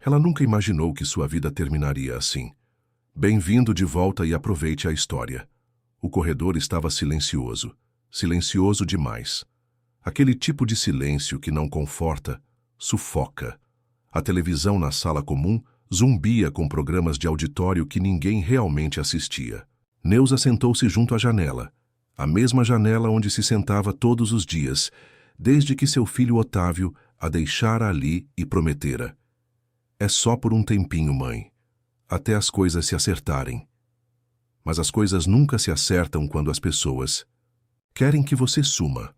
Ela nunca imaginou que sua vida terminaria assim. Bem-vindo de volta e aproveite a história. O corredor estava silencioso. Silencioso demais. Aquele tipo de silêncio que não conforta, sufoca. A televisão na sala comum zumbia com programas de auditório que ninguém realmente assistia. Neuza sentou-se junto à janela, a mesma janela onde se sentava todos os dias, desde que seu filho Otávio a deixara ali e prometera: "É só por um tempinho, mãe, até as coisas se acertarem." Mas as coisas nunca se acertam quando as pessoas querem que você suma.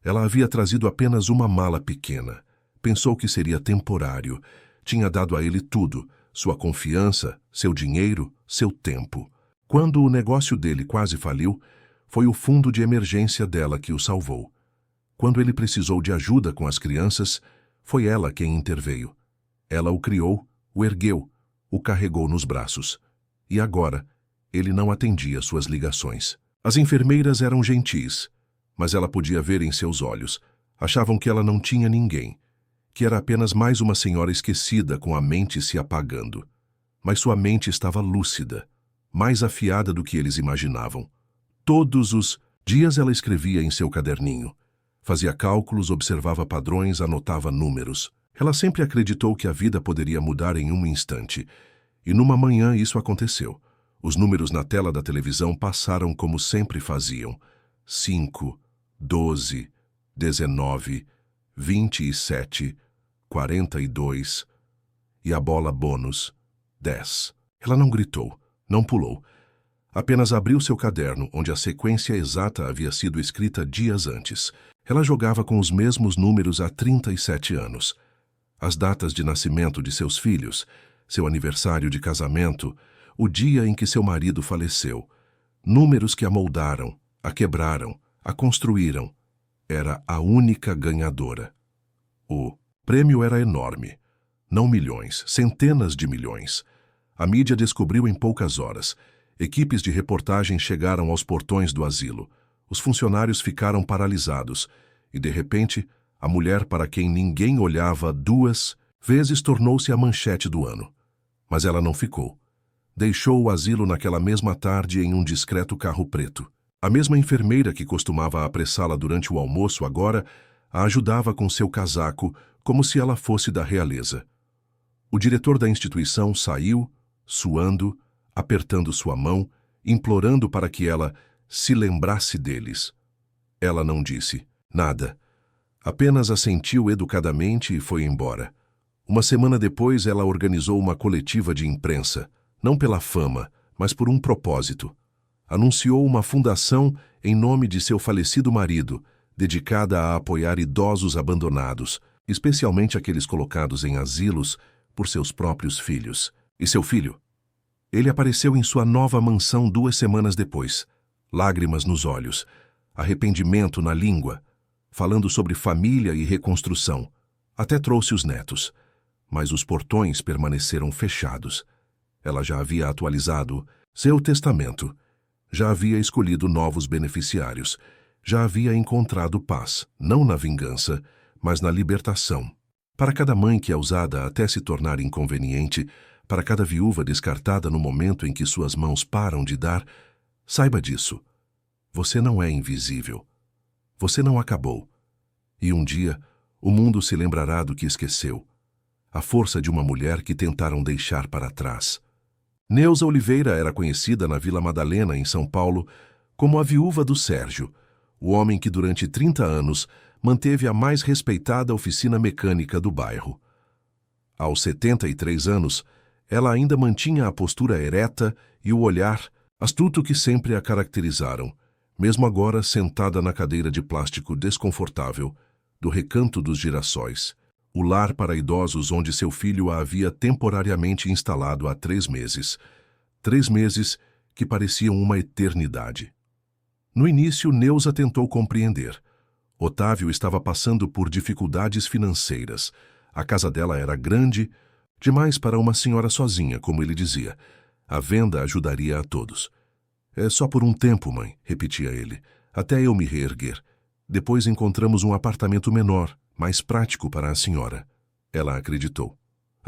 Ela havia trazido apenas uma mala pequena. Pensou que seria temporário. Tinha dado a ele tudo: sua confiança, seu dinheiro, seu tempo. Quando o negócio dele quase faliu, foi o fundo de emergência dela que o salvou. Quando ele precisou de ajuda com as crianças, foi ela quem interveio. Ela o criou, o ergueu, o carregou nos braços. E agora, ele não atendia suas ligações. As enfermeiras eram gentis, mas ela podia ver em seus olhos. Achavam que ela não tinha ninguém, que era apenas mais uma senhora esquecida com a mente se apagando. Mas sua mente estava lúcida, mais afiada do que eles imaginavam. Todos os dias ela escrevia em seu caderninho. Fazia cálculos, observava padrões, anotava números. Ela sempre acreditou que a vida poderia mudar em um instante. E numa manhã isso aconteceu. Os números na tela da televisão passaram como sempre faziam: 5, 12, 19, 27, 42 e a bola bônus, 10. Ela não gritou, não pulou. Apenas abriu seu caderno, onde a sequência exata havia sido escrita dias antes. Ela jogava com os mesmos números há 37 anos. As datas de nascimento de seus filhos, seu aniversário de casamento, o dia em que seu marido faleceu. Números que a moldaram, a quebraram, a construíram. Era a única ganhadora. O prêmio era enorme. Não milhões, centenas de milhões. A mídia descobriu em poucas horas. Equipes de reportagem chegaram aos portões do asilo. Os funcionários ficaram paralisados. E, de repente, a mulher para quem ninguém olhava 2 vezes tornou-se a manchete do ano. Mas ela não ficou. Deixou o asilo naquela mesma tarde em um discreto carro preto. A mesma enfermeira que costumava apressá-la durante o almoço agora a ajudava com seu casaco, como se ela fosse da realeza. O diretor da instituição saiu, suando, apertando sua mão, implorando para que ela se lembrasse deles. Ela não disse nada. Apenas assentiu educadamente e foi embora. Uma semana depois, ela organizou uma coletiva de imprensa, não pela fama, mas por um propósito. Anunciou uma fundação em nome de seu falecido marido, dedicada a apoiar idosos abandonados, especialmente aqueles colocados em asilos por seus próprios filhos. E seu filho? Ele apareceu em sua nova mansão 2 semanas depois, lágrimas nos olhos, arrependimento na língua, falando sobre família e reconstrução. Até trouxe os netos, mas os portões permaneceram fechados. Ela já havia atualizado seu testamento, já havia escolhido novos beneficiários, já havia encontrado paz, não na vingança, mas na libertação. Para cada mãe que é usada até se tornar inconveniente, para cada viúva descartada no momento em que suas mãos param de dar, saiba disso. Você não é invisível. Você não acabou. E um dia, o mundo se lembrará do que esqueceu. A força de uma mulher que tentaram deixar para trás. Neuza Oliveira era conhecida na Vila Madalena, em São Paulo, como a viúva do Sérgio, o homem que durante 30 anos manteve a mais respeitada oficina mecânica do bairro. Aos 73 anos, ela ainda mantinha a postura ereta e o olhar astuto que sempre a caracterizaram, mesmo agora sentada na cadeira de plástico desconfortável do Recanto dos Girassóis, o lar para idosos onde seu filho a havia temporariamente instalado há 3 meses. 3 meses que pareciam uma eternidade. No início, Neuza tentou compreender. Otávio estava passando por dificuldades financeiras. A casa dela era grande demais para uma senhora sozinha, como ele dizia. A venda ajudaria a todos. "É só por um tempo, mãe", repetia ele, "até eu me reerguer. Depois encontramos um apartamento menor, mais prático para a senhora." Ela acreditou.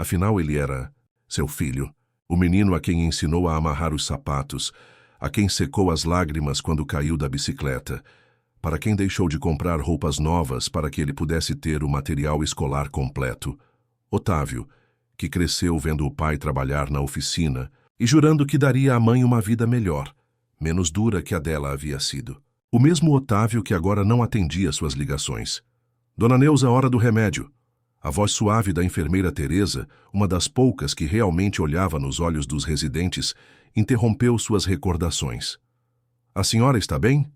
Afinal, ele era seu filho, o menino a quem ensinou a amarrar os sapatos, a quem secou as lágrimas quando caiu da bicicleta, para quem deixou de comprar roupas novas para que ele pudesse ter o material escolar completo. Otávio, que cresceu vendo o pai trabalhar na oficina e jurando que daria à mãe uma vida melhor, menos dura que a dela havia sido. O mesmo Otávio que agora não atendia suas ligações. Dona Neuza, hora do remédio. A voz suave da enfermeira Teresa, uma das poucas que realmente olhava nos olhos dos residentes, interrompeu suas recordações. A senhora está bem?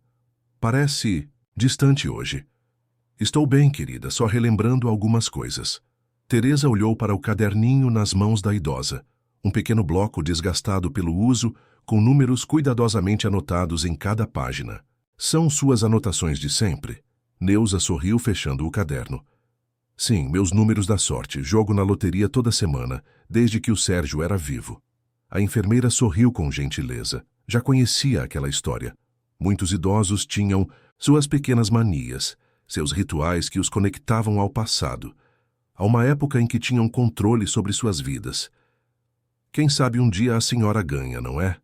Parece distante hoje. Estou bem, querida, só relembrando algumas coisas. Teresa olhou para o caderninho nas mãos da idosa, um pequeno bloco desgastado pelo uso, com números cuidadosamente anotados em cada página. São suas anotações de sempre? Neuza sorriu fechando o caderno. Sim, meus números da sorte. Jogo na loteria toda semana, desde que o Sérgio era vivo. A enfermeira sorriu com gentileza. Já conhecia aquela história. Muitos idosos tinham suas pequenas manias, seus rituais que os conectavam ao passado, a uma época em que tinham controle sobre suas vidas. Quem sabe um dia a senhora ganha, não é?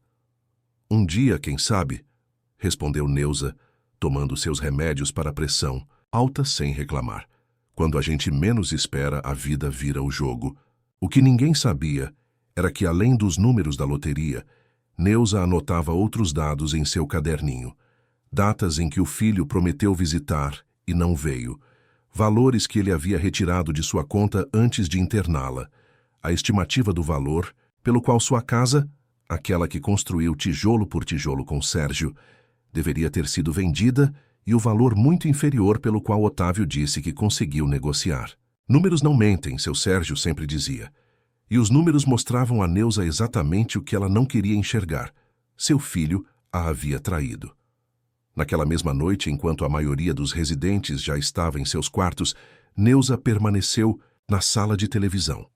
Um dia, quem sabe? Respondeu Neuza, tomando seus remédios para a pressão, alta sem reclamar. Quando a gente menos espera, a vida vira o jogo. O que ninguém sabia era que, além dos números da loteria, Neuza anotava outros dados em seu caderninho. Datas em que o filho prometeu visitar e não veio. Valores que ele havia retirado de sua conta antes de interná-la. A estimativa do valor pelo qual sua casa, aquela que construiu tijolo por tijolo com Sérgio, deveria ter sido vendida e o valor muito inferior pelo qual Otávio disse que conseguiu negociar. Números não mentem, seu Sérgio sempre dizia. E os números mostravam a Neuza exatamente o que ela não queria enxergar. Seu filho a havia traído. Naquela mesma noite, enquanto a maioria dos residentes já estava em seus quartos, Neuza permaneceu na sala de televisão.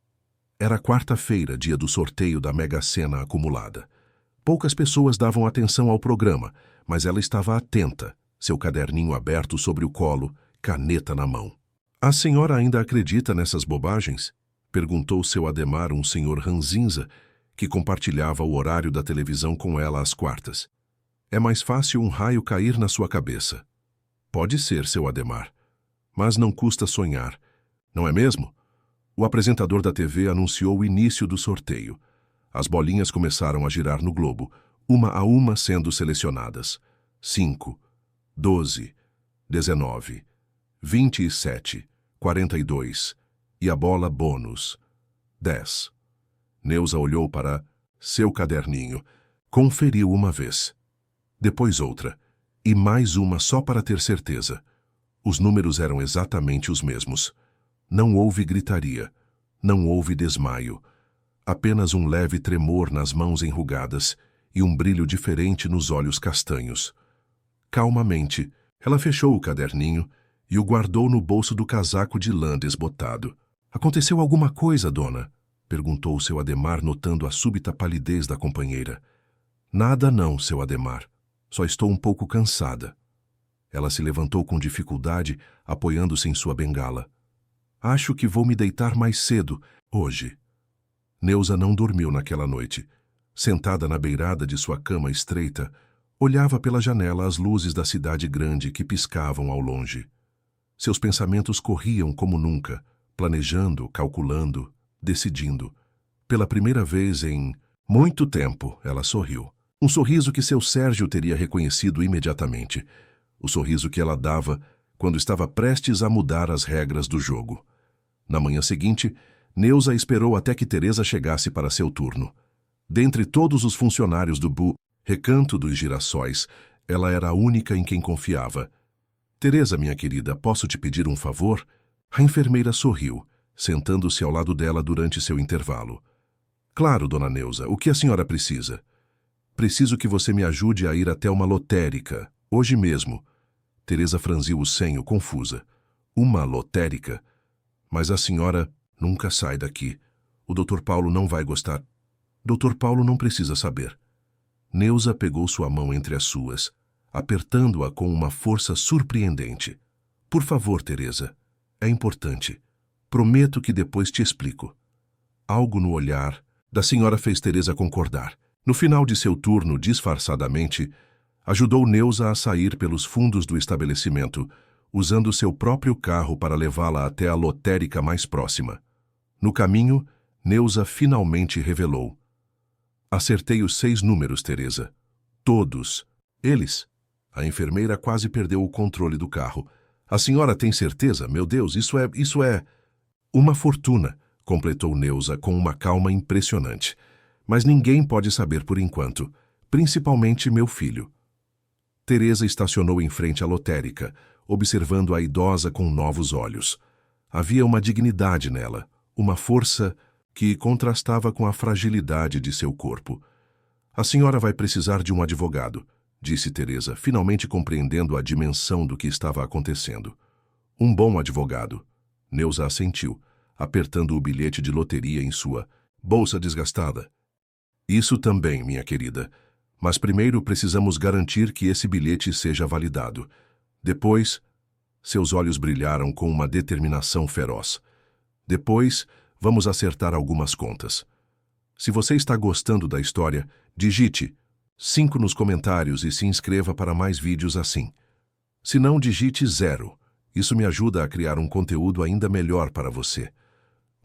Era quarta-feira, dia do sorteio da Mega-Sena acumulada. Poucas pessoas davam atenção ao programa, mas ela estava atenta, seu caderninho aberto sobre o colo, caneta na mão. A senhora ainda acredita nessas bobagens? Perguntou seu Ademar, um senhor ranzinza, que compartilhava o horário da televisão com ela às quartas. É mais fácil um raio cair na sua cabeça. Pode ser, seu Ademar. Mas não custa sonhar, não é mesmo? O apresentador da TV anunciou o início do sorteio. As bolinhas começaram a girar no globo, uma a uma sendo selecionadas. 5, 12, 19, 27, 42 e a bola bônus, 10. Neuza olhou para seu caderninho, conferiu uma vez, depois outra, e mais uma só para ter certeza. Os números eram exatamente os mesmos. Não houve gritaria, não houve desmaio, apenas um leve tremor nas mãos enrugadas e um brilho diferente nos olhos castanhos. Calmamente, ela fechou o caderninho e o guardou no bolso do casaco de lã desbotado. Aconteceu alguma coisa, dona? Perguntou seu Ademar, notando a súbita palidez da companheira. Nada não, seu Ademar. Só estou um pouco cansada. Ela se levantou com dificuldade, apoiando-se em sua bengala. Acho que vou me deitar mais cedo, hoje. Neuza não dormiu naquela noite. Sentada na beirada de sua cama estreita, olhava pela janela as luzes da cidade grande que piscavam ao longe. Seus pensamentos corriam como nunca, planejando, calculando, decidindo. Pela primeira vez em muito tempo, ela sorriu. Um sorriso que seu Sérgio teria reconhecido imediatamente. O sorriso que ela dava quando estava prestes a mudar as regras do jogo. Na manhã seguinte, Neuza esperou até que Teresa chegasse para seu turno. Dentre todos os funcionários do Recanto dos Girassóis, ela era a única em quem confiava. Teresa, minha querida, posso te pedir um favor? A enfermeira sorriu, sentando-se ao lado dela durante seu intervalo. Claro, dona Neuza, o que a senhora precisa? Preciso que você me ajude a ir até uma lotérica, hoje mesmo. Teresa franziu o senho, confusa. Uma lotérica? Mas a senhora nunca sai daqui. O Dr. Paulo não vai gostar. Dr. Paulo não precisa saber. Neuza pegou sua mão entre as suas, apertando-a com uma força surpreendente. Por favor, Teresa. É importante. Prometo que depois te explico. Algo no olhar da senhora fez Teresa concordar. No final de seu turno, disfarçadamente, ajudou Neuza a sair pelos fundos do estabelecimento, usando seu próprio carro para levá-la até a lotérica mais próxima. No caminho, Neuza finalmente revelou: "Acertei os 6 números, Teresa. Todos. Eles." A enfermeira quase perdeu o controle do carro. "A senhora tem certeza? Meu Deus, isso é... Uma fortuna", completou Neuza com uma calma impressionante. "Mas ninguém pode saber por enquanto, principalmente meu filho." Teresa estacionou em frente à lotérica, observando a idosa com novos olhos. Havia uma dignidade nela, uma força que contrastava com a fragilidade de seu corpo. "A senhora vai precisar de um advogado", disse Teresa, finalmente compreendendo a dimensão do que estava acontecendo. "Um bom advogado." Neuza assentiu, apertando o bilhete de loteria em sua bolsa desgastada. "Isso também, minha querida. Mas primeiro precisamos garantir que esse bilhete seja validado. Depois..." Seus olhos brilharam com uma determinação feroz. "Depois, vamos acertar algumas contas. Se você está gostando da história, digite 5 nos comentários e se inscreva para mais vídeos assim. Se não, digite 0. Isso me ajuda a criar um conteúdo ainda melhor para você."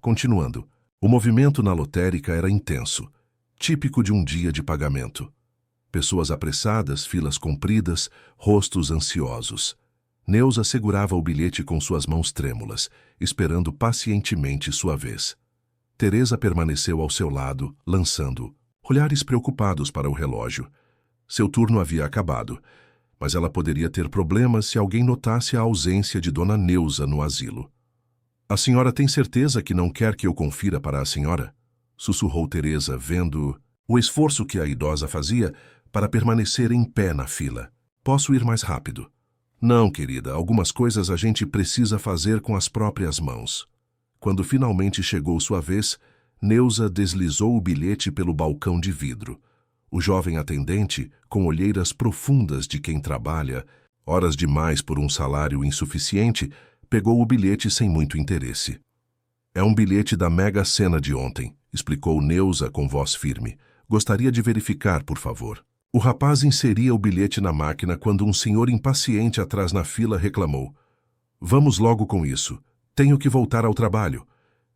Continuando, o movimento na lotérica era intenso, típico de um dia de pagamento. Pessoas apressadas, filas compridas, rostos ansiosos. Neuza segurava o bilhete com suas mãos trêmulas, esperando pacientemente sua vez. Teresa permaneceu ao seu lado, lançando olhares preocupados para o relógio. Seu turno havia acabado, mas ela poderia ter problemas se alguém notasse a ausência de Dona Neuza no asilo. "A senhora tem certeza que não quer que eu confira para a senhora?" sussurrou Teresa, vendo o esforço que a idosa fazia para permanecer em pé na fila. "Posso ir mais rápido?" "Não, querida, algumas coisas a gente precisa fazer com as próprias mãos." Quando finalmente chegou sua vez, Neuza deslizou o bilhete pelo balcão de vidro. O jovem atendente, com olheiras profundas de quem trabalha horas demais por um salário insuficiente, pegou o bilhete sem muito interesse. "É um bilhete da Mega Sena de ontem", explicou Neuza com voz firme. "Gostaria de verificar, por favor." O rapaz inseria o bilhete na máquina quando um senhor impaciente atrás na fila reclamou: "Vamos logo com isso. Tenho que voltar ao trabalho."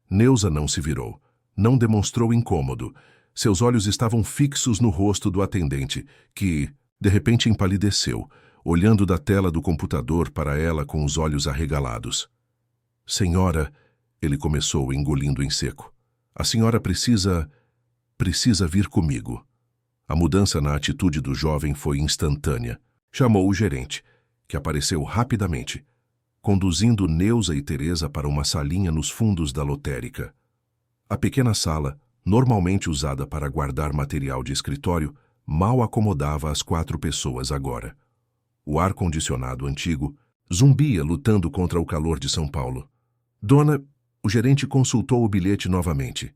Neuza não se virou. Não demonstrou incômodo. Seus olhos estavam fixos no rosto do atendente, que, de repente, empalideceu, olhando da tela do computador para ela com os olhos arregalados. "Senhora", ele começou, engolindo em seco. "A senhora precisa vir comigo." A mudança na atitude do jovem foi instantânea. Chamou o gerente, que apareceu rapidamente, conduzindo Neuza e Teresa para uma salinha nos fundos da lotérica. A pequena sala, normalmente usada para guardar material de escritório, mal acomodava as 4 pessoas agora. O ar-condicionado antigo zumbia lutando contra o calor de São Paulo. O gerente consultou o bilhete novamente.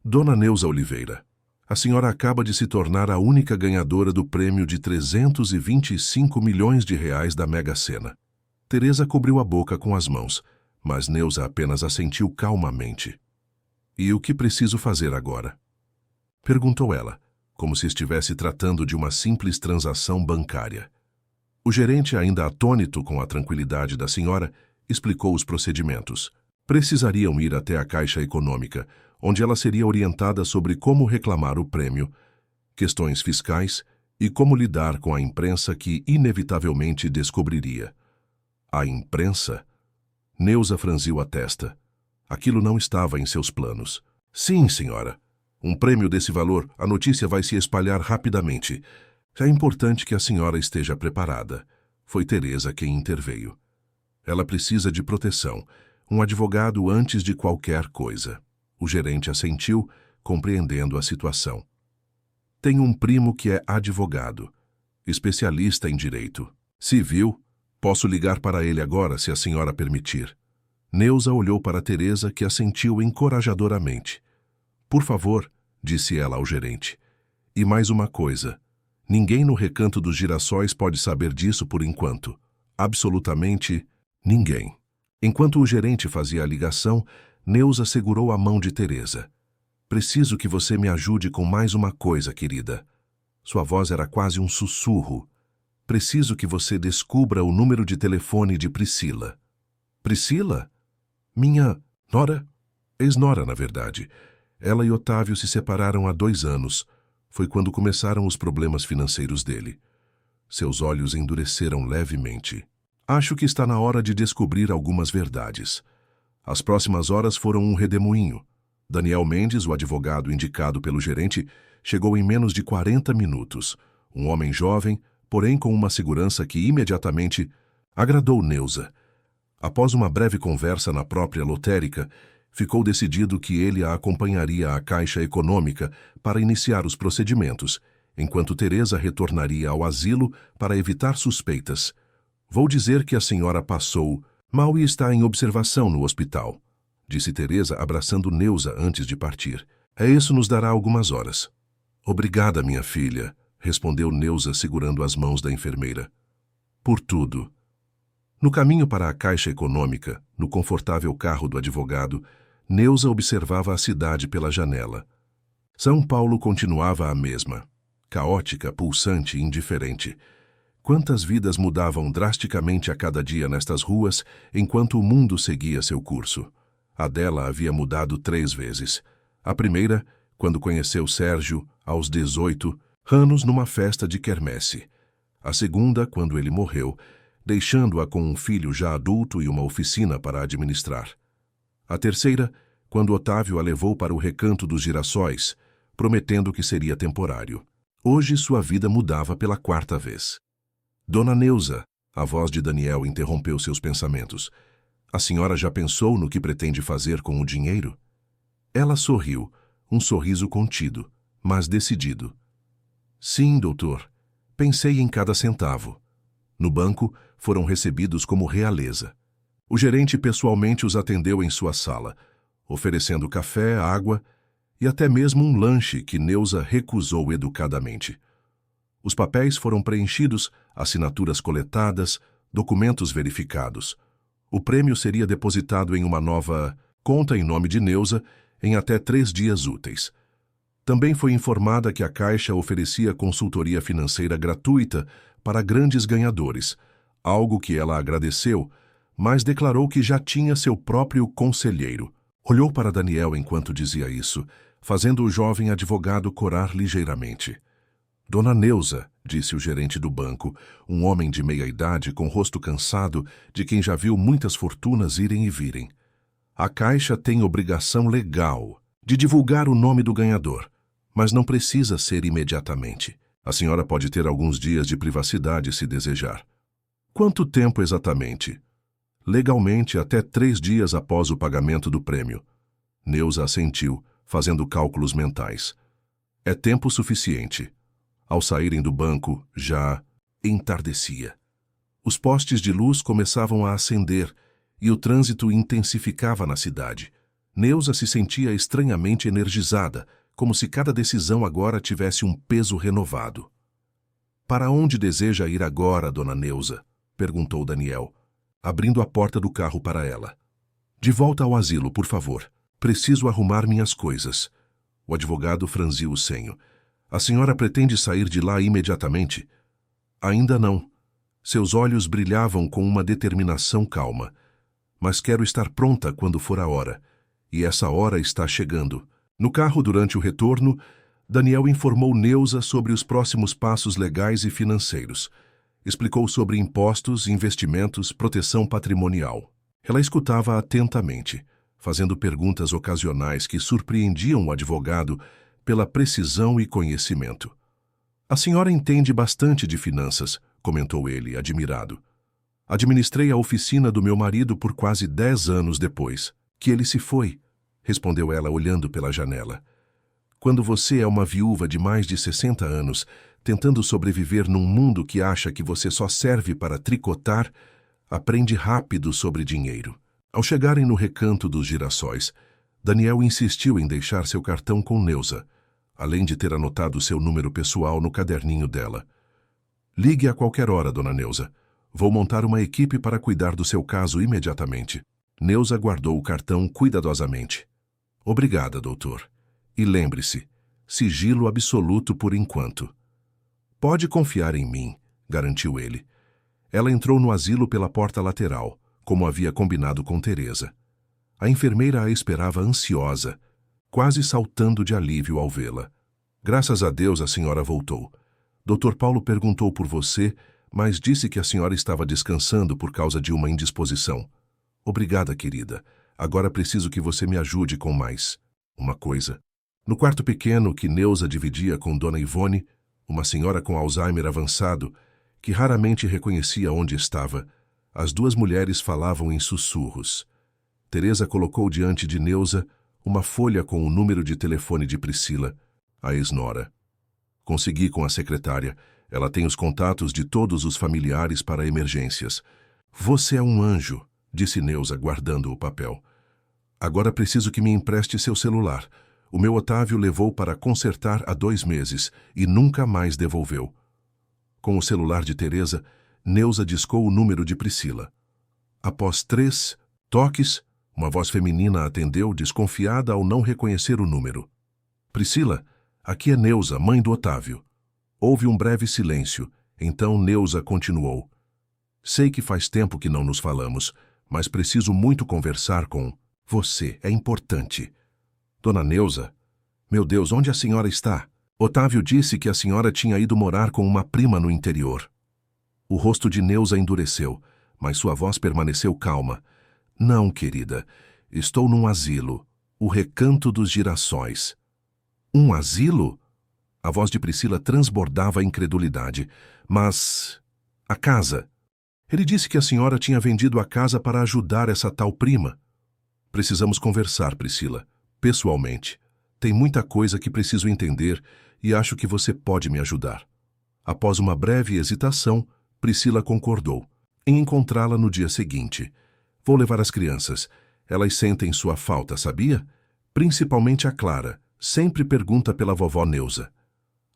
"Dona Neuza Oliveira, a senhora acaba de se tornar a única ganhadora do prêmio de 325 milhões de reais da Mega Sena." Teresa cobriu a boca com as mãos, mas Neuza apenas assentiu calmamente. "E o que preciso fazer agora?" perguntou ela, como se estivesse tratando de uma simples transação bancária. O gerente, ainda atônito com a tranquilidade da senhora, explicou os procedimentos. Precisariam ir até a Caixa Econômica, onde ela seria orientada sobre como reclamar o prêmio, questões fiscais e como lidar com a imprensa que inevitavelmente descobriria. A imprensa? Neuza franziu a testa. Aquilo não estava em seus planos. "Sim, senhora. Um prêmio desse valor, a notícia vai se espalhar rapidamente. É importante que a senhora esteja preparada." Foi Teresa quem interveio. "Ela precisa de proteção, um advogado antes de qualquer coisa." O gerente assentiu, compreendendo a situação. "Tenho um primo que é advogado, especialista em direito civil. Posso ligar para ele agora, se a senhora permitir." Neuza olhou para Teresa, que assentiu encorajadoramente. "Por favor", disse ela ao gerente. "E mais uma coisa. Ninguém no Recanto dos Girassóis pode saber disso por enquanto. Absolutamente ninguém." Enquanto o gerente fazia a ligação, Neuza segurou a mão de Teresa. Preciso que você me ajude com mais uma coisa, querida. Sua voz era quase um sussurro. Preciso que você descubra o número de telefone de Priscila. Priscila? Minha nora? Ex-nora, na verdade. Ela e Otávio se separaram há 2 anos. Foi quando começaram os problemas financeiros dele. Seus olhos endureceram levemente. Acho que está na hora de descobrir algumas verdades. As próximas horas foram um redemoinho. Daniel Mendes, o advogado indicado pelo gerente, chegou em menos de 40 minutos. Um homem jovem, porém com uma segurança que imediatamente agradou Neuza. Após uma breve conversa na própria lotérica, ficou decidido que ele a acompanharia à Caixa Econômica para iniciar os procedimentos, enquanto Teresa retornaria ao asilo para evitar suspeitas. Vou dizer que a senhora passou mal e está em observação no hospital, disse Teresa abraçando Neuza antes de partir. Isso nos dará algumas horas. Obrigada, minha filha, respondeu Neuza segurando as mãos da enfermeira. Por tudo. No caminho para a Caixa Econômica, no confortável carro do advogado, Neuza observava a cidade pela janela. São Paulo continuava a mesma, caótica, pulsante e indiferente. Quantas vidas mudavam drasticamente a cada dia nestas ruas, enquanto o mundo seguia seu curso. A dela havia mudado 3 vezes. A primeira, quando conheceu Sérgio, aos 18 anos, numa festa de quermesse. A segunda, quando ele morreu, deixando-a com um filho já adulto e uma oficina para administrar. A terceira, quando Otávio a levou para o Recanto dos Girassóis, prometendo que seria temporário. Hoje sua vida mudava pela 4ª vez. Dona Neuza, a voz de Daniel interrompeu seus pensamentos. A senhora já pensou no que pretende fazer com o dinheiro? Ela sorriu, um sorriso contido, mas decidido. Sim, doutor. Pensei em cada centavo. No banco, foram recebidos como realeza. O gerente pessoalmente os atendeu em sua sala, oferecendo café, água e até mesmo um lanche que Neuza recusou educadamente. Os papéis foram preenchidos, assinaturas coletadas, documentos verificados. O prêmio seria depositado em uma nova conta em nome de Neuza em até 3 dias úteis. Também foi informada que a Caixa oferecia consultoria financeira gratuita para grandes ganhadores, algo que ela agradeceu, mas declarou que já tinha seu próprio conselheiro. Olhou para Daniel enquanto dizia isso, fazendo o jovem advogado corar ligeiramente. Dona Neuza, disse o gerente do banco, um homem de meia-idade com rosto cansado, de quem já viu muitas fortunas irem e virem. A Caixa tem obrigação legal de divulgar o nome do ganhador, mas não precisa ser imediatamente. A senhora pode ter alguns dias de privacidade se desejar. Quanto tempo exatamente? Legalmente, até 3 dias após o pagamento do prêmio. Neuza assentiu, fazendo cálculos mentais. É tempo suficiente. Ao saírem do banco, já entardecia. Os postes de luz começavam a acender e o trânsito intensificava na cidade. Neuza se sentia estranhamente energizada, como se cada decisão agora tivesse um peso renovado. Para onde deseja ir agora, dona Neuza? Perguntou Daniel, abrindo a porta do carro para ela. De volta ao asilo, por favor. Preciso arrumar minhas coisas. O advogado franziu o senho. A senhora pretende sair de lá imediatamente? Ainda não. Seus olhos brilhavam com uma determinação calma. Mas quero estar pronta quando for a hora. E essa hora está chegando. No carro, durante o retorno, Daniel informou Neuza sobre os próximos passos legais e financeiros. Explicou sobre impostos, investimentos, proteção patrimonial. Ela escutava atentamente, fazendo perguntas ocasionais que surpreendiam o advogado pela precisão e conhecimento. A senhora entende bastante de finanças, comentou ele, admirado. Administrei a oficina do meu marido por quase 10 anos depois que ele se foi, respondeu ela olhando pela janela. Quando você é uma viúva de mais de 60 anos, tentando sobreviver num mundo que acha que você só serve para tricotar, aprende rápido sobre dinheiro. Ao chegarem no Recanto dos Girassóis, Daniel insistiu em deixar seu cartão com Neuza, além de ter anotado seu número pessoal no caderninho dela. Ligue a qualquer hora, dona Neuza. Vou montar uma equipe para cuidar do seu caso imediatamente. Neuza guardou o cartão cuidadosamente. Obrigada, doutor. E lembre-se, sigilo absoluto por enquanto. Pode confiar em mim, garantiu ele. Ela entrou no asilo pela porta lateral, como havia combinado com Teresa. A enfermeira a esperava ansiosa, quase saltando de alívio ao vê-la. Graças a Deus a senhora voltou. Dr. Paulo perguntou por você, mas disse que a senhora estava descansando por causa de uma indisposição. Obrigada, querida. Agora preciso que você me ajude com mais uma coisa. No quarto pequeno que Neuza dividia com Dona Ivone, uma senhora com Alzheimer avançado, que raramente reconhecia onde estava, as duas mulheres falavam em sussurros. Teresa colocou diante de Neuza uma folha com o número de telefone de Priscila, a ex-nora. Consegui com a secretária. Ela tem os contatos de todos os familiares para emergências. Você é um anjo, disse Neuza, guardando o papel. Agora preciso que me empreste seu celular. O meu Otávio levou para consertar há 2 meses e nunca mais devolveu. Com o celular de Teresa, Neuza discou o número de Priscila. Após 3 toques, uma voz feminina atendeu, desconfiada ao não reconhecer o número. Priscila, aqui é Neuza, mãe do Otávio. Houve um breve silêncio, então Neuza continuou. Sei que faz tempo que não nos falamos, mas preciso muito conversar com você, é importante. Dona Neuza, meu Deus, onde a senhora está? Otávio disse que a senhora tinha ido morar com uma prima no interior. O rosto de Neuza endureceu, mas sua voz permaneceu calma. Não, querida, estou num asilo, o Recanto dos Girassóis. Um asilo? A voz de Priscila transbordava a incredulidade. Mas... a casa? Ele disse que a senhora tinha vendido a casa para ajudar essa tal prima. Precisamos conversar, Priscila, pessoalmente. Tem muita coisa que preciso entender e acho que você pode me ajudar. Após uma breve hesitação, Priscila concordou em encontrá-la no dia seguinte. Vou levar as crianças. Elas sentem sua falta, sabia? Principalmente a Clara. Sempre pergunta pela vovó Neuza.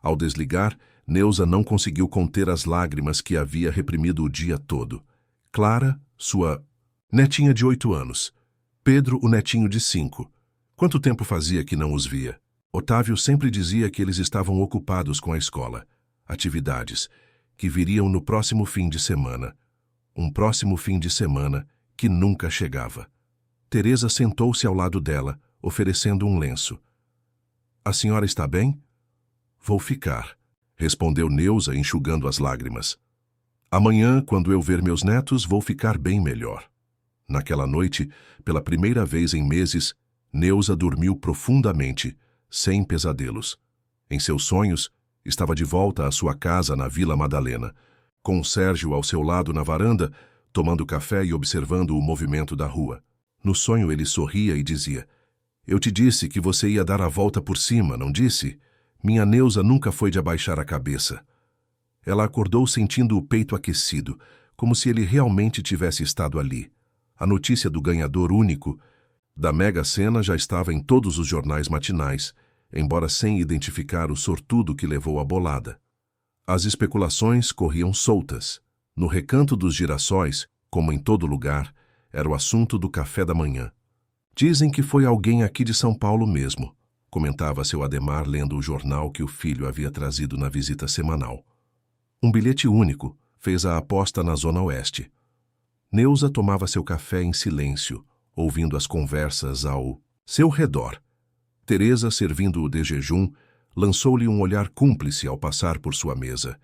Ao desligar, Neuza não conseguiu conter as lágrimas que havia reprimido o dia todo. Clara, sua netinha de 8 anos. Pedro, o netinho de 5. Quanto tempo fazia que não os via? Otávio sempre dizia que eles estavam ocupados com a escola, atividades, que viriam no próximo fim de semana. Um próximo fim de semana que nunca chegava. Teresa sentou-se ao lado dela, oferecendo um lenço. A senhora está bem? Vou ficar, respondeu Neuza, enxugando as lágrimas. Amanhã, quando eu ver meus netos, vou ficar bem melhor. Naquela noite, pela primeira vez em meses, Neuza dormiu profundamente, sem pesadelos. Em seus sonhos, estava de volta à sua casa na Vila Madalena, com Sérgio ao seu lado na varanda, tomando café e observando o movimento da rua. No sonho ele sorria e dizia: Eu te disse que você ia dar a volta por cima, não disse? Minha Neuza nunca foi de abaixar a cabeça. Ela acordou sentindo o peito aquecido, como se ele realmente tivesse estado ali. A notícia do ganhador único da Mega Sena já estava em todos os jornais matinais, embora sem identificar o sortudo que levou a bolada. As especulações corriam soltas. No Recanto dos Girassóis, como em todo lugar, era o assunto do café da manhã. Dizem que foi alguém aqui de São Paulo mesmo, comentava seu Ademar lendo o jornal que o filho havia trazido na visita semanal. Um bilhete único fez a aposta na Zona Oeste. Neuza tomava seu café em silêncio, ouvindo as conversas ao seu redor. Teresa, servindo-o de jejum, lançou-lhe um olhar cúmplice ao passar por sua mesa.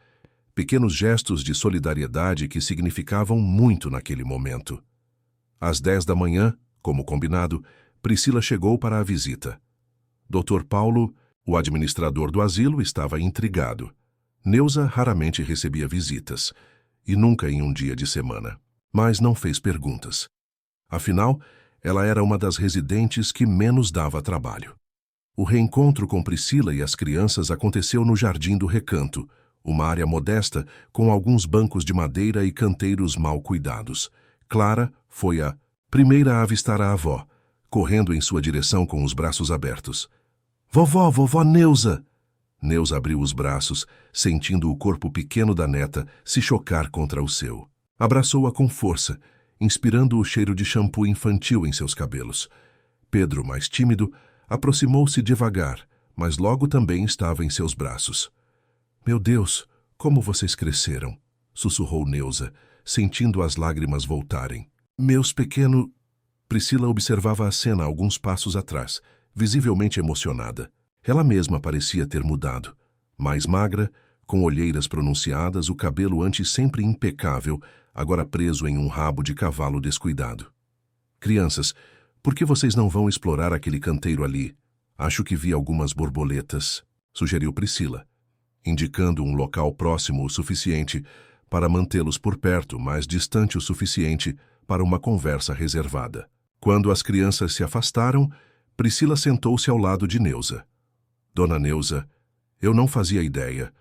Pequenos gestos de solidariedade que significavam muito naquele momento. Às 10 da manhã, como combinado, Priscila chegou para a visita. Dr. Paulo, o administrador do asilo, estava intrigado. Neuza raramente recebia visitas, e nunca em um dia de semana, mas não fez perguntas. Afinal, ela era uma das residentes que menos dava trabalho. O reencontro com Priscila e as crianças aconteceu no Jardim do Recanto, uma área modesta com alguns bancos de madeira e canteiros mal cuidados. Clara foi a primeira a avistar a avó, correndo em sua direção com os braços abertos. Vovó, vovó Neuza! Neuza abriu os braços, sentindo o corpo pequeno da neta se chocar contra o seu. Abraçou-a com força, inspirando o cheiro de shampoo infantil em seus cabelos. Pedro, mais tímido, Aproximou-se devagar, mas logo também estava em seus braços. Meu Deus, como vocês cresceram, sussurrou Neuza, sentindo as lágrimas voltarem. Meus pequeno... Priscila observava a cena alguns passos atrás, visivelmente emocionada. Ela mesma parecia ter mudado. Mais magra, com olheiras pronunciadas, o cabelo antes sempre impecável, agora preso em um rabo de cavalo descuidado. Crianças, por que vocês não vão explorar aquele canteiro ali? Acho que vi algumas borboletas, sugeriu Priscila, indicando um local próximo o suficiente para mantê-los por perto, mas distante o suficiente para uma conversa reservada. Quando as crianças se afastaram, Priscila sentou-se ao lado de Neuza. Dona Neuza, eu não fazia ideia.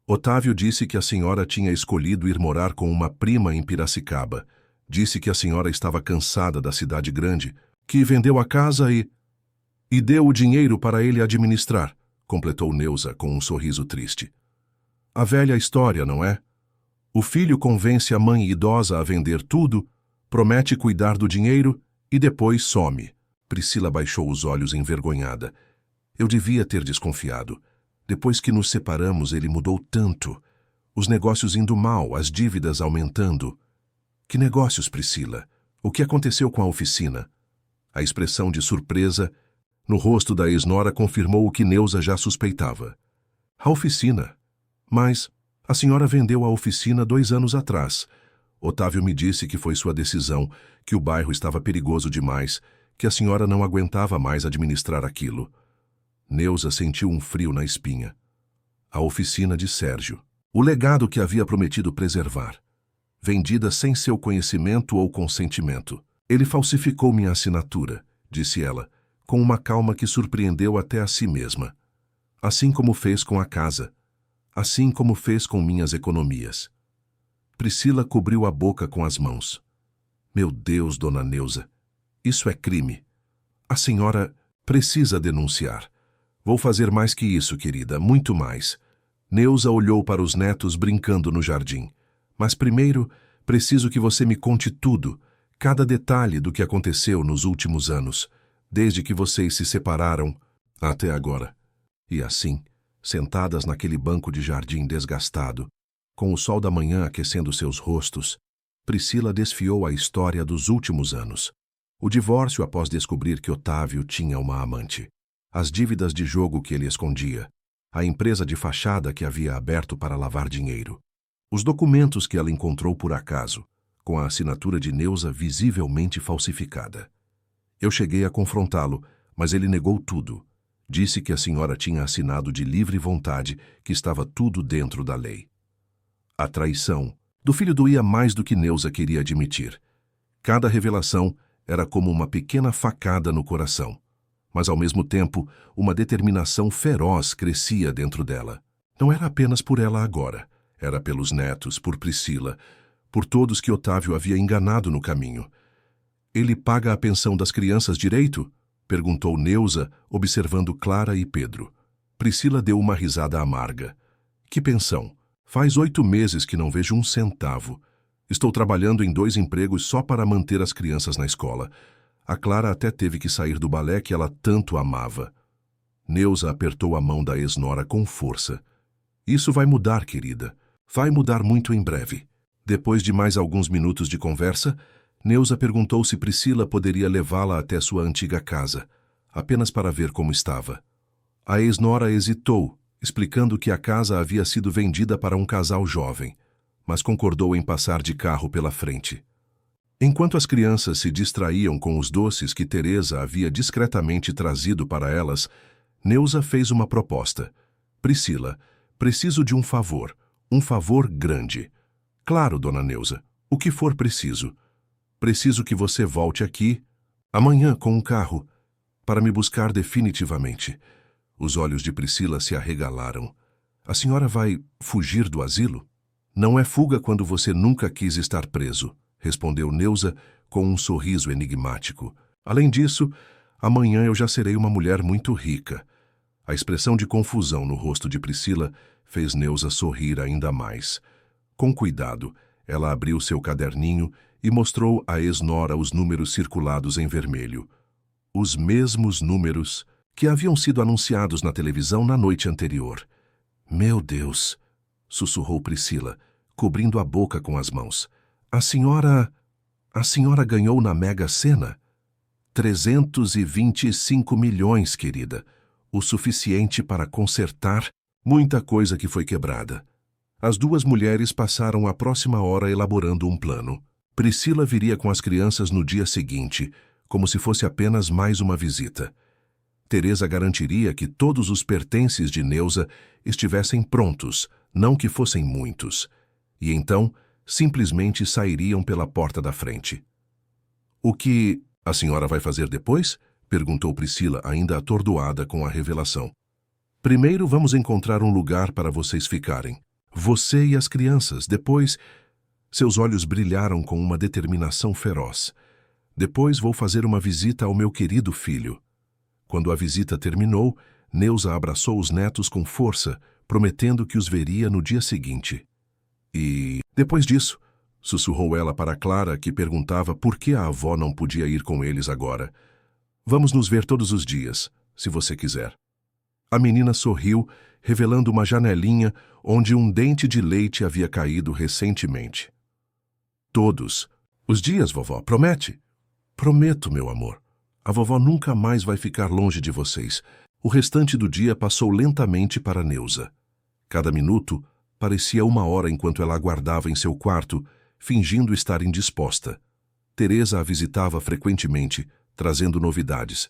Otávio disse que a senhora tinha escolhido ir morar com uma prima em Piracicaba. Disse que a senhora estava cansada da cidade grande, que vendeu a casa e deu o dinheiro para ele administrar, completou Neuza com um sorriso triste. A velha história, não é? O filho convence a mãe idosa a vender tudo, promete cuidar do dinheiro e depois some. Priscila baixou os olhos envergonhada. Eu devia ter desconfiado. Depois que nos separamos, ele mudou tanto. Os negócios indo mal, as dívidas aumentando. Que negócios, Priscila? O que aconteceu com a oficina? A expressão de surpresa no rosto da ex-nora confirmou o que Neuza já suspeitava. A oficina? Mas a senhora vendeu a oficina 2 anos atrás. Otávio me disse que foi sua decisão, que o bairro estava perigoso demais, que a senhora não aguentava mais administrar aquilo. Neuza sentiu um frio na espinha. A oficina de Sérgio. O legado que havia prometido preservar. Vendida sem seu conhecimento ou consentimento. Ele falsificou minha assinatura, disse ela, com uma calma que surpreendeu até a si mesma. Assim como fez com a casa. Assim como fez com minhas economias. Priscila cobriu a boca com as mãos. Meu Deus, dona Neuza, isso é crime. A senhora precisa denunciar. Vou fazer mais que isso, querida, muito mais. Neuza olhou para os netos brincando no jardim. Mas primeiro, preciso que você me conte tudo, cada detalhe do que aconteceu nos últimos anos, desde que vocês se separaram até agora. E assim, sentadas naquele banco de jardim desgastado, com o sol da manhã aquecendo seus rostos, Priscila desfiou a história dos últimos anos. O divórcio após descobrir que Otávio tinha uma amante. As dívidas de jogo que ele escondia. A empresa de fachada que havia aberto para lavar dinheiro. Os documentos que ela encontrou por acaso, com a assinatura de Neuza visivelmente falsificada. Eu cheguei a confrontá-lo, mas ele negou tudo. Disse que a senhora tinha assinado de livre vontade, que estava tudo dentro da lei. A traição do filho doía mais do que Neuza queria admitir. Cada revelação era como uma pequena facada no coração. Mas, ao mesmo tempo, uma determinação feroz crescia dentro dela. Não era apenas por ela agora. Era pelos netos, por Priscila, por todos que Otávio havia enganado no caminho. Ele paga a pensão das crianças direito? Perguntou Neuza, observando Clara e Pedro. Priscila deu uma risada amarga. Que pensão? Faz 8 meses que não vejo um centavo. Estou trabalhando em 2 empregos só para manter as crianças na escola. A Clara até teve que sair do balé que ela tanto amava. Neuza apertou a mão da ex-nora com força. Isso vai mudar, querida. Vai mudar muito em breve. Depois de mais alguns minutos de conversa, Neuza perguntou se Priscila poderia levá-la até sua antiga casa, apenas para ver como estava. A ex-nora hesitou, explicando que a casa havia sido vendida para um casal jovem, mas concordou em passar de carro pela frente. Enquanto as crianças se distraíam com os doces que Teresa havia discretamente trazido para elas, Neuza fez uma proposta. Priscila, preciso de um favor grande. Claro, dona Neuza, o que for preciso. Preciso que você volte aqui, amanhã com um carro, para me buscar definitivamente. Os olhos de Priscila se arregalaram. A senhora vai fugir do asilo? Não é fuga quando você nunca quis estar preso, respondeu Neuza com um sorriso enigmático. Além disso, amanhã eu já serei uma mulher muito rica. A expressão de confusão no rosto de Priscila fez Neuza sorrir ainda mais. Com cuidado, ela abriu seu caderninho e mostrou à ex-nora os números circulados em vermelho. Os mesmos números que haviam sido anunciados na televisão na noite anterior. Meu Deus! Sussurrou Priscila, cobrindo a boca com as mãos. A senhora ganhou na Mega Sena? 325 milhões, querida. O suficiente para consertar muita coisa que foi quebrada. As duas mulheres passaram a próxima hora elaborando um plano. Priscila viria com as crianças no dia seguinte, como se fosse apenas mais uma visita. Teresa garantiria que todos os pertences de Neuza estivessem prontos, não que fossem muitos. E então, simplesmente sairiam pela porta da frente. O que a senhora vai fazer depois? Perguntou Priscila, ainda atordoada com a revelação. Primeiro vamos encontrar um lugar para vocês ficarem. Você e as crianças. Depois... Seus olhos brilharam com uma determinação feroz. Depois vou fazer uma visita ao meu querido filho. Quando a visita terminou, Neuza abraçou os netos com força, prometendo que os veria no dia seguinte. E, depois disso, sussurrou ela para Clara, que perguntava por que a avó não podia ir com eles agora. Vamos nos ver todos os dias, se você quiser. A menina sorriu, revelando uma janelinha onde um dente de leite havia caído recentemente. Todos. Os dias, vovó, promete? Prometo, meu amor. A vovó nunca mais vai ficar longe de vocês. O restante do dia passou lentamente para Neuza. Cada minuto parecia uma hora enquanto ela aguardava em seu quarto, fingindo estar indisposta. Teresa a visitava frequentemente, trazendo novidades.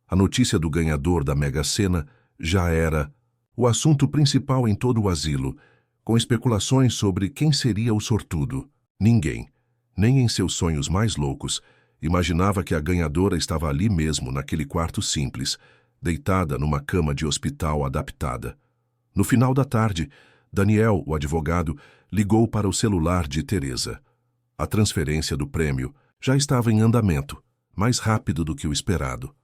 A notícia do ganhador da Mega Sena já era o assunto principal em todo o asilo, com especulações sobre quem seria o sortudo. Ninguém, nem em seus sonhos mais loucos, imaginava que a ganhadora estava ali mesmo, naquele quarto simples, deitada numa cama de hospital adaptada. No final da tarde, Daniel, o advogado, ligou para o celular de Teresa. A transferência do prêmio já estava em andamento, mais rápido do que o esperado.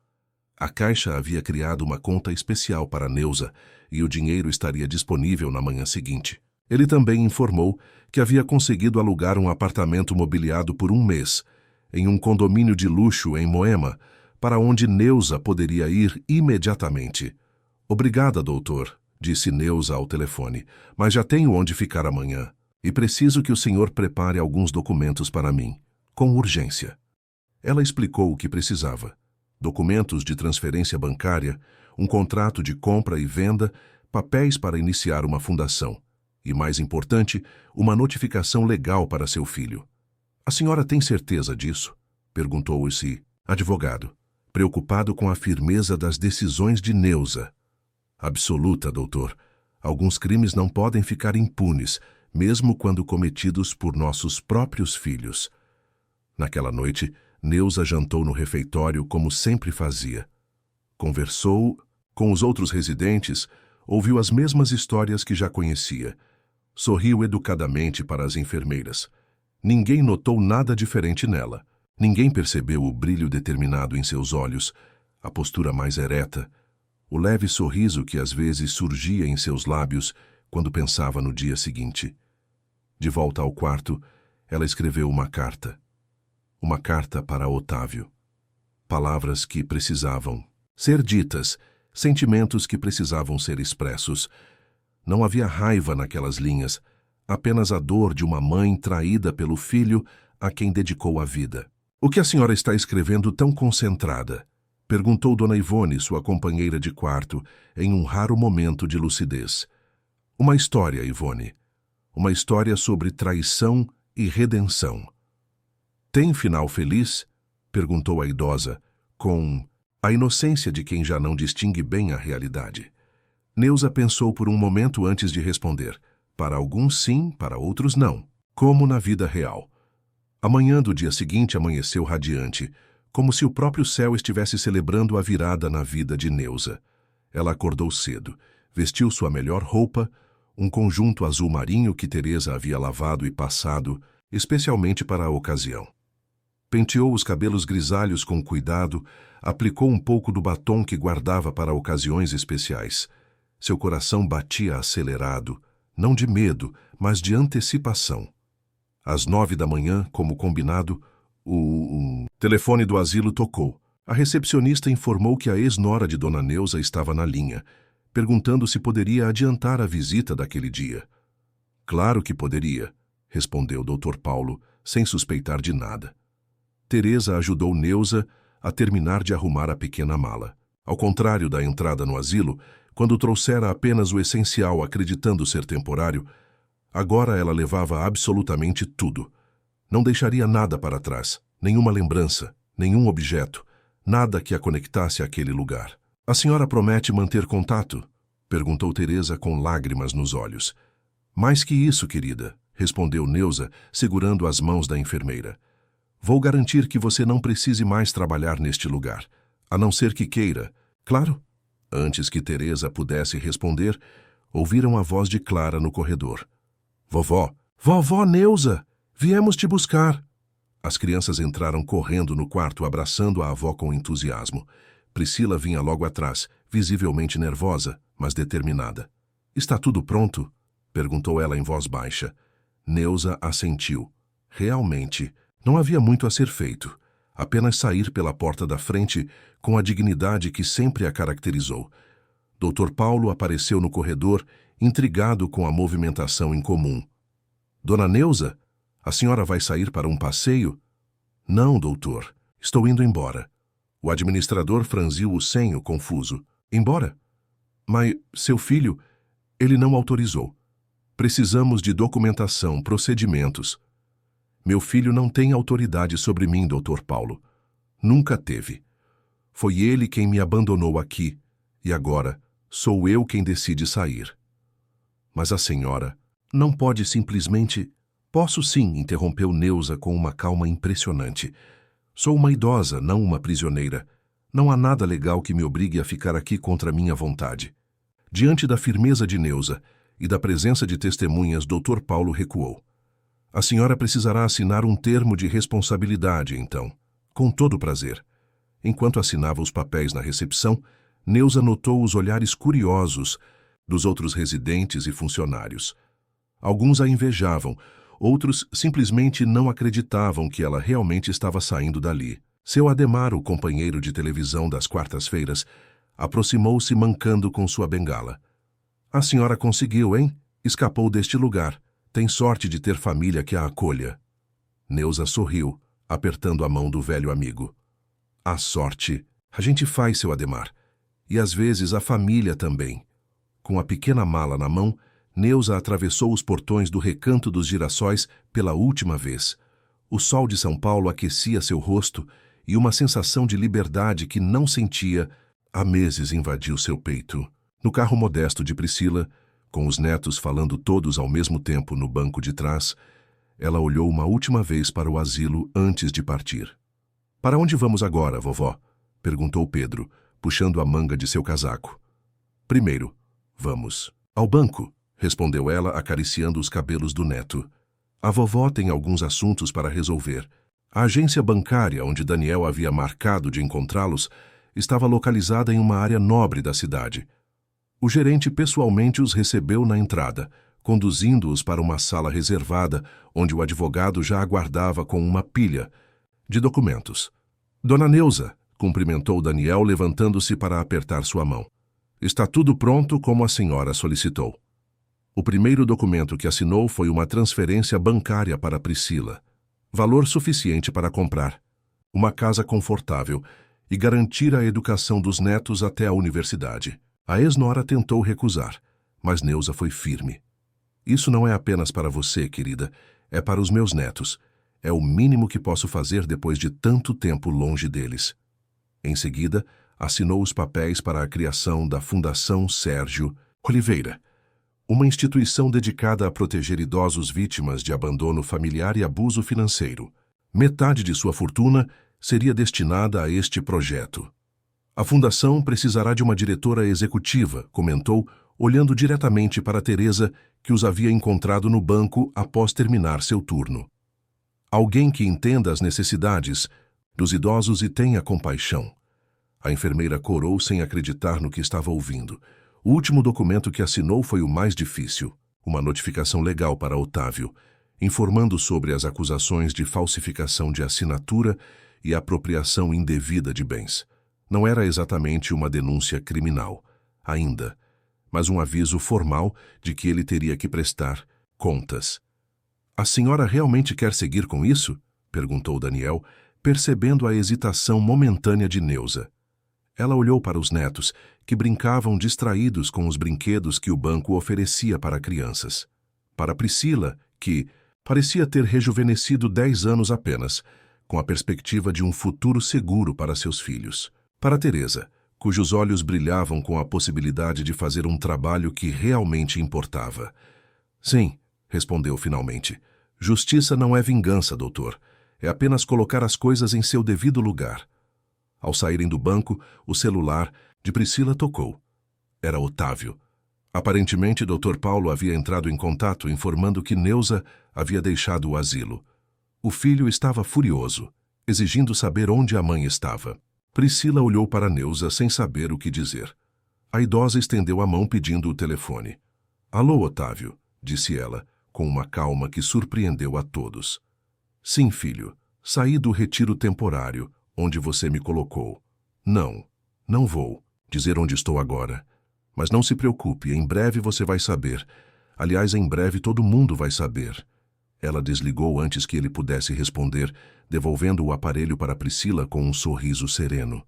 A Caixa havia criado uma conta especial para Neuza e o dinheiro estaria disponível na manhã seguinte. Ele também informou que havia conseguido alugar um apartamento mobiliado por um mês, em um condomínio de luxo em Moema, para onde Neuza poderia ir imediatamente. Obrigada, doutor, disse Neuza ao telefone, mas já tenho onde ficar amanhã, e preciso que o senhor prepare alguns documentos para mim, com urgência. Ela explicou o que precisava. Documentos de transferência bancária, um contrato de compra e venda, papéis para iniciar uma fundação. E, mais importante, uma notificação legal para seu filho. A senhora tem certeza disso? Perguntou esse advogado, preocupado com a firmeza das decisões de Neuza. Absoluta, doutor. Alguns crimes não podem ficar impunes, mesmo quando cometidos por nossos próprios filhos. Naquela noite, Neuza jantou no refeitório como sempre fazia. Conversou com os outros residentes, ouviu as mesmas histórias que já conhecia. Sorriu educadamente para as enfermeiras. Ninguém notou nada diferente nela. Ninguém percebeu o brilho determinado em seus olhos, a postura mais ereta, o leve sorriso que às vezes surgia em seus lábios quando pensava no dia seguinte. De volta ao quarto, ela escreveu uma carta. Uma carta para Otávio. Palavras que precisavam ser ditas, sentimentos que precisavam ser expressos. Não havia raiva naquelas linhas, apenas a dor de uma mãe traída pelo filho a quem dedicou a vida. O que a senhora está escrevendo tão concentrada? Perguntou Dona Ivone, sua companheira de quarto, em um raro momento de lucidez. Uma história, Ivone. Uma história sobre traição e redenção. Tem final feliz? Perguntou a idosa, com a inocência de quem já não distingue bem a realidade. Neuza pensou por um momento antes de responder. Para alguns sim, para outros não. Como na vida real. A manhã do dia seguinte amanheceu radiante, como se o próprio céu estivesse celebrando a virada na vida de Neuza. Ela acordou cedo, vestiu sua melhor roupa, um conjunto azul marinho que Teresa havia lavado e passado, especialmente para a ocasião. Penteou os cabelos grisalhos com cuidado, aplicou um pouco do batom que guardava para ocasiões especiais. Seu coração batia acelerado, não de medo, mas de antecipação. Às 9 da manhã, como combinado, o telefone do asilo tocou. A recepcionista informou que a ex-nora de Dona Neuza estava na linha, perguntando se poderia adiantar a visita daquele dia. Claro que poderia, respondeu Dr. Paulo, sem suspeitar de nada. Teresa ajudou Neuza a terminar de arrumar a pequena mala. Ao contrário da entrada no asilo, quando trouxera apenas o essencial acreditando ser temporário, agora ela levava absolutamente tudo. Não deixaria nada para trás, nenhuma lembrança, nenhum objeto, nada que a conectasse àquele lugar. A senhora promete manter contato? Perguntou Teresa com lágrimas nos olhos. Mais que isso, querida, respondeu Neuza, segurando as mãos da enfermeira. Vou garantir que você não precise mais trabalhar neste lugar, a não ser que queira. Claro? Antes que Teresa pudesse responder, ouviram a voz de Clara no corredor. Vovó! Vovó Neuza! Viemos te buscar! As crianças entraram correndo no quarto, abraçando a avó com entusiasmo. Priscila vinha logo atrás, visivelmente nervosa, mas determinada. Está tudo pronto? Perguntou ela em voz baixa. Neuza assentiu. Realmente, não havia muito a ser feito. Apenas sair pela porta da frente com a dignidade que sempre a caracterizou. Dr. Paulo apareceu no corredor, intrigado com a movimentação incomum. Dona Neuza, a senhora vai sair para um passeio? Não, doutor. Estou indo embora. O administrador franziu o senho, confuso. Embora? Mas seu filho, ele não autorizou. Precisamos de documentação, procedimentos. Meu filho não tem autoridade sobre mim, Dr. Paulo. Nunca teve. Foi ele quem me abandonou aqui, e agora sou eu quem decide sair. Mas a senhora não pode simplesmente... Posso sim, interrompeu Neuza com uma calma impressionante. Sou uma idosa, não uma prisioneira. Não há nada legal que me obrigue a ficar aqui contra minha vontade. Diante da firmeza de Neuza e da presença de testemunhas, Dr. Paulo recuou. A senhora precisará assinar um termo de responsabilidade, então. Com todo prazer. Enquanto assinava os papéis na recepção, Neuza notou os olhares curiosos dos outros residentes e funcionários. Alguns a invejavam, outros simplesmente não acreditavam que ela realmente estava saindo dali. Seu Ademar, o companheiro de televisão das quartas-feiras, aproximou-se mancando com sua bengala. A senhora conseguiu, hein? Escapou deste lugar. Tem sorte de ter família que a acolha. Neuza sorriu, apertando a mão do velho amigo. A sorte a gente faz, seu Ademar. E às vezes a família também. Com a pequena mala na mão, Neuza atravessou os portões do Recanto dos Girassóis pela última vez. O sol de São Paulo aquecia seu rosto e uma sensação de liberdade que não sentia há meses invadiu seu peito. No carro modesto de Priscila, com os netos falando todos ao mesmo tempo no banco de trás, ela olhou uma última vez para o asilo antes de partir. — Para onde vamos agora, vovó? — perguntou Pedro, puxando a manga de seu casaco. — Primeiro, vamos ao banco, respondeu ela, acariciando os cabelos do neto. A vovó tem alguns assuntos para resolver. A agência bancária onde Daniel havia marcado de encontrá-los estava localizada em uma área nobre da cidade. O gerente pessoalmente os recebeu na entrada, conduzindo-os para uma sala reservada, onde o advogado já aguardava com uma pilha de documentos. Dona Neuza, cumprimentou Daniel, levantando-se para apertar sua mão. Está tudo pronto como a senhora solicitou. O primeiro documento que assinou foi uma transferência bancária para Priscila. Valor suficiente para comprar uma casa confortável e garantir a educação dos netos até a universidade. A ex-nora tentou recusar, mas Neuza foi firme. Isso não é apenas para você, querida, é para os meus netos. É o mínimo que posso fazer depois de tanto tempo longe deles. Em seguida, assinou os papéis para a criação da Fundação Sérgio Oliveira, uma instituição dedicada a proteger idosos vítimas de abandono familiar e abuso financeiro. Metade de sua fortuna seria destinada a este projeto. A fundação precisará de uma diretora executiva, comentou, olhando diretamente para Teresa, que os havia encontrado no banco após terminar seu turno. Alguém que entenda as necessidades dos idosos e tenha compaixão. A enfermeira corou sem acreditar no que estava ouvindo. O último documento que assinou foi o mais difícil, uma notificação legal para Otávio, informando sobre as acusações de falsificação de assinatura e apropriação indevida de bens. Não era exatamente uma denúncia criminal, ainda, mas um aviso formal de que ele teria que prestar contas. A senhora realmente quer seguir com isso? Perguntou Daniel, percebendo a hesitação momentânea de Neuza. Ela olhou para os netos, que brincavam distraídos com os brinquedos que o banco oferecia para crianças. Para Priscila, que parecia ter rejuvenescido 10 anos apenas, com a perspectiva de um futuro seguro para seus filhos. Para Teresa, cujos olhos brilhavam com a possibilidade de fazer um trabalho que realmente importava. Sim, respondeu finalmente. Justiça não é vingança, doutor. É apenas colocar as coisas em seu devido lugar. Ao saírem do banco, o celular de Priscila tocou. Era Otávio. Aparentemente, Dr. Paulo havia entrado em contato informando que Neuza havia deixado o asilo. O filho estava furioso, exigindo saber onde a mãe estava. Priscila olhou para Neuza sem saber o que dizer. A idosa estendeu a mão pedindo o telefone. Alô, Otávio, disse ela, com uma calma que surpreendeu a todos. Sim, filho, saí do retiro temporário, onde você me colocou. Não vou dizer onde estou agora. Mas não se preocupe, em breve você vai saber. Aliás, em breve todo mundo vai saber. Ela desligou antes que ele pudesse responder, devolvendo o aparelho para Priscila com um sorriso sereno.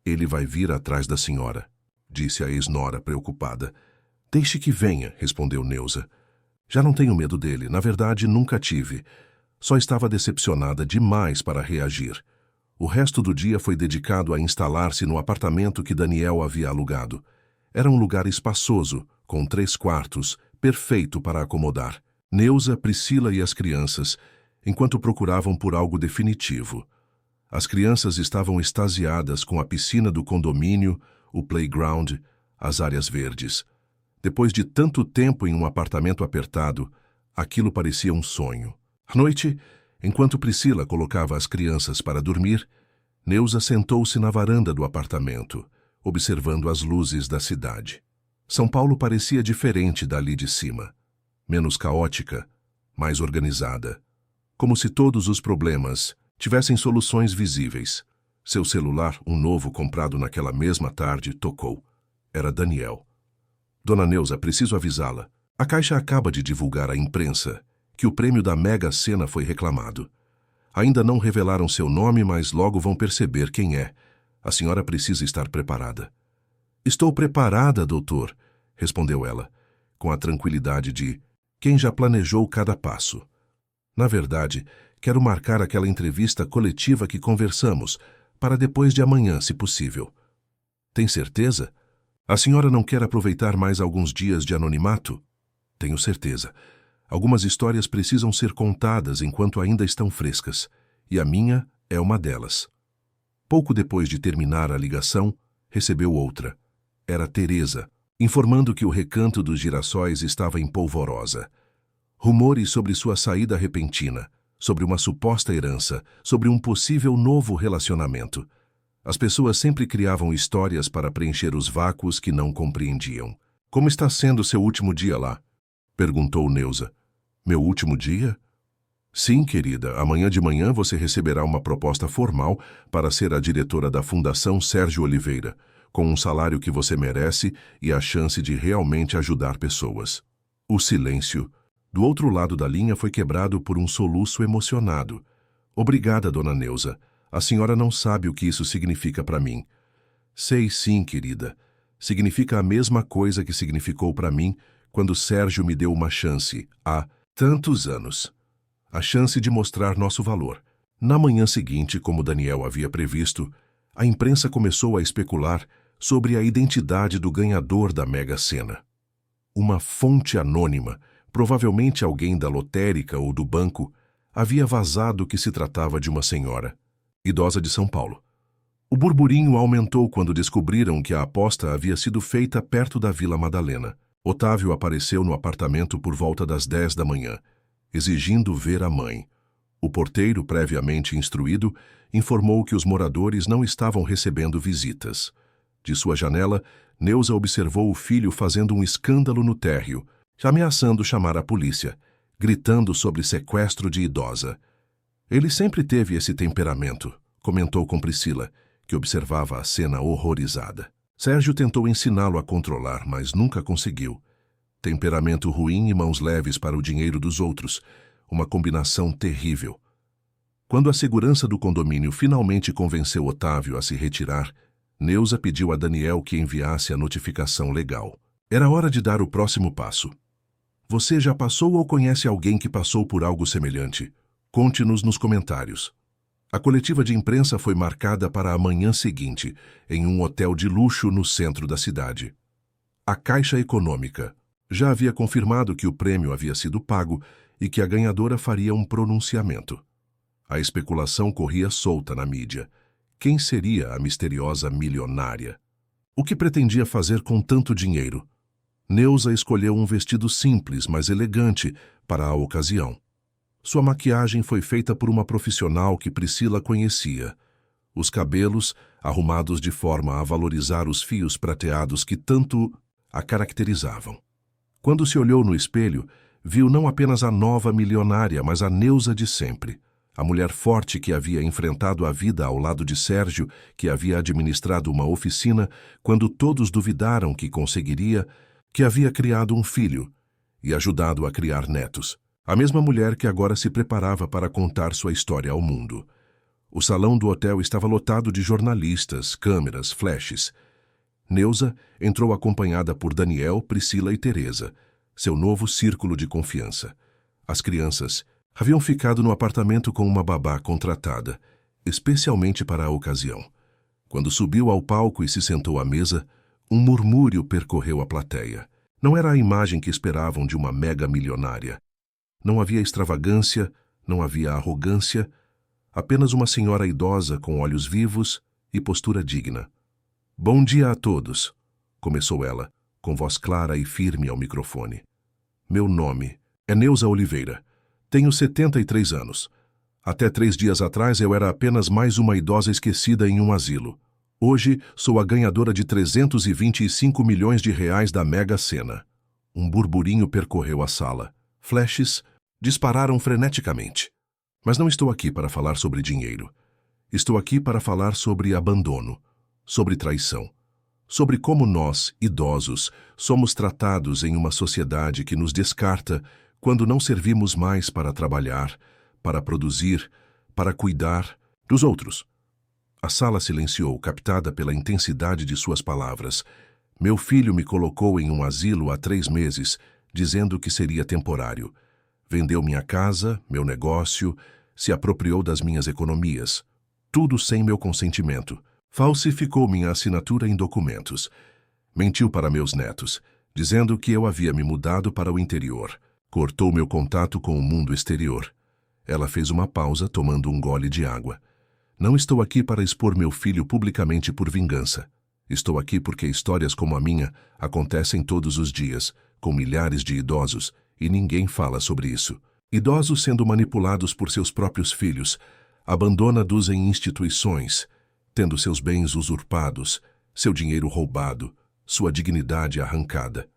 Ele vai vir atrás da senhora, disse a ex-nora preocupada. Deixe que venha, respondeu Neuza. Já não tenho medo dele, na verdade nunca tive. Só estava decepcionada demais para reagir. O resto do dia foi dedicado a instalar-se no apartamento que Daniel havia alugado. Era um lugar espaçoso, com 3 quartos, perfeito para acomodar Neuza, Priscila e as crianças, enquanto procuravam por algo definitivo. As crianças estavam extasiadas com a piscina do condomínio, o playground, as áreas verdes. Depois de tanto tempo em um apartamento apertado, aquilo parecia um sonho. À noite, enquanto Priscila colocava as crianças para dormir, Neuza sentou-se na varanda do apartamento, observando as luzes da cidade. São Paulo parecia diferente dali de cima. Menos caótica, mais organizada. Como se todos os problemas tivessem soluções visíveis. Seu celular, um novo comprado naquela mesma tarde, tocou. Era Daniel. Dona Neuza, preciso avisá-la. A Caixa acaba de divulgar à imprensa que o prêmio da Mega Sena foi reclamado. Ainda não revelaram seu nome, mas logo vão perceber quem é. A senhora precisa estar preparada. Estou preparada, doutor, respondeu ela, com a tranquilidade de quem já planejou cada passo. Na verdade, quero marcar aquela entrevista coletiva que conversamos, para depois de amanhã, se possível. Tem certeza? A senhora não quer aproveitar mais alguns dias de anonimato? Tenho certeza. Algumas histórias precisam ser contadas enquanto ainda estão frescas, e a minha é uma delas. Pouco depois de terminar a ligação, recebeu outra. Era Teresa, informando que o Recanto dos Girassóis estava em polvorosa. Rumores sobre sua saída repentina, sobre uma suposta herança, sobre um possível novo relacionamento. As pessoas sempre criavam histórias para preencher os vácuos que não compreendiam. Como está sendo seu último dia lá? Perguntou Neuza. Meu último dia? Sim, querida, amanhã de manhã você receberá uma proposta formal para ser a diretora da Fundação Sérgio Oliveira, com um salário que você merece e a chance de realmente ajudar pessoas. O silêncio do outro lado da linha foi quebrado por um soluço emocionado. Obrigada, dona Neuza. A senhora não sabe o que isso significa para mim. Sei sim, querida. Significa a mesma coisa que significou para mim quando Sérgio me deu uma chance, há tantos anos. A chance de mostrar nosso valor. Na manhã seguinte, como Daniel havia previsto, a imprensa começou a especular sobre a identidade do ganhador da Mega Sena. Uma fonte anônima, provavelmente alguém da lotérica ou do banco, havia vazado que se tratava de uma senhora, idosa de São Paulo. O burburinho aumentou quando descobriram que a aposta havia sido feita perto da Vila Madalena. Otávio apareceu no apartamento por volta das 10 da manhã, exigindo ver a mãe. O porteiro, previamente instruído, informou que os moradores não estavam recebendo visitas. De sua janela, Neuza observou o filho fazendo um escândalo no térreo, ameaçando chamar a polícia, gritando sobre sequestro de idosa. Ele sempre teve esse temperamento, comentou com Priscila, que observava a cena horrorizada. Sérgio tentou ensiná-lo a controlar, mas nunca conseguiu. Temperamento ruim e mãos leves para o dinheiro dos outros, uma combinação terrível. Quando a segurança do condomínio finalmente convenceu Otávio a se retirar, Neuza pediu a Daniel que enviasse a notificação legal. Era hora de dar o próximo passo. Você já passou ou conhece alguém que passou por algo semelhante? Conte-nos nos comentários. A coletiva de imprensa foi marcada para a manhã seguinte, em um hotel de luxo no centro da cidade. A Caixa Econômica já havia confirmado que o prêmio havia sido pago e que a ganhadora faria um pronunciamento. A especulação corria solta na mídia. Quem seria a misteriosa milionária? O que pretendia fazer com tanto dinheiro? Neuza escolheu um vestido simples, mas elegante, para a ocasião. Sua maquiagem foi feita por uma profissional que Priscila conhecia. Os cabelos, arrumados de forma a valorizar os fios prateados que tanto a caracterizavam. Quando se olhou no espelho, viu não apenas a nova milionária, mas a Neuza de sempre. A mulher forte que havia enfrentado a vida ao lado de Sérgio, que havia administrado uma oficina quando todos duvidaram que conseguiria, que havia criado um filho e ajudado a criar netos. A mesma mulher que agora se preparava para contar sua história ao mundo. O salão do hotel estava lotado de jornalistas, câmeras, flashes. Neuza entrou acompanhada por Daniel, Priscila e Teresa, seu novo círculo de confiança. As crianças haviam ficado no apartamento com uma babá contratada, especialmente para a ocasião. Quando subiu ao palco e se sentou à mesa, um murmúrio percorreu a plateia. Não era a imagem que esperavam de uma mega milionária. Não havia extravagância, não havia arrogância, apenas uma senhora idosa com olhos vivos e postura digna. Bom dia a todos, começou ela, com voz clara e firme ao microfone. Meu nome é Neuza Oliveira. Tenho 73 anos. Até 3 dias atrás eu era apenas mais uma idosa esquecida em um asilo. Hoje sou a ganhadora de 325 milhões de reais da Mega Sena. Um burburinho percorreu a sala. Flashes dispararam freneticamente. Mas não estou aqui para falar sobre dinheiro. Estou aqui para falar sobre abandono, sobre traição, sobre como nós, idosos, somos tratados em uma sociedade que nos descarta quando não servimos mais para trabalhar, para produzir, para cuidar dos outros. A sala silenciou, captada pela intensidade de suas palavras. Meu filho me colocou em um asilo há 3 meses, dizendo que seria temporário. Vendeu minha casa, meu negócio, se apropriou das minhas economias. Tudo sem meu consentimento. Falsificou minha assinatura em documentos. Mentiu para meus netos, dizendo que eu havia me mudado para o interior. Cortou meu contato com o mundo exterior. Ela fez uma pausa, tomando um gole de água. Não estou aqui para expor meu filho publicamente por vingança. Estou aqui porque histórias como a minha acontecem todos os dias, com milhares de idosos, e ninguém fala sobre isso. Idosos sendo manipulados por seus próprios filhos, abandonados em instituições, tendo seus bens usurpados, seu dinheiro roubado, sua dignidade arrancada.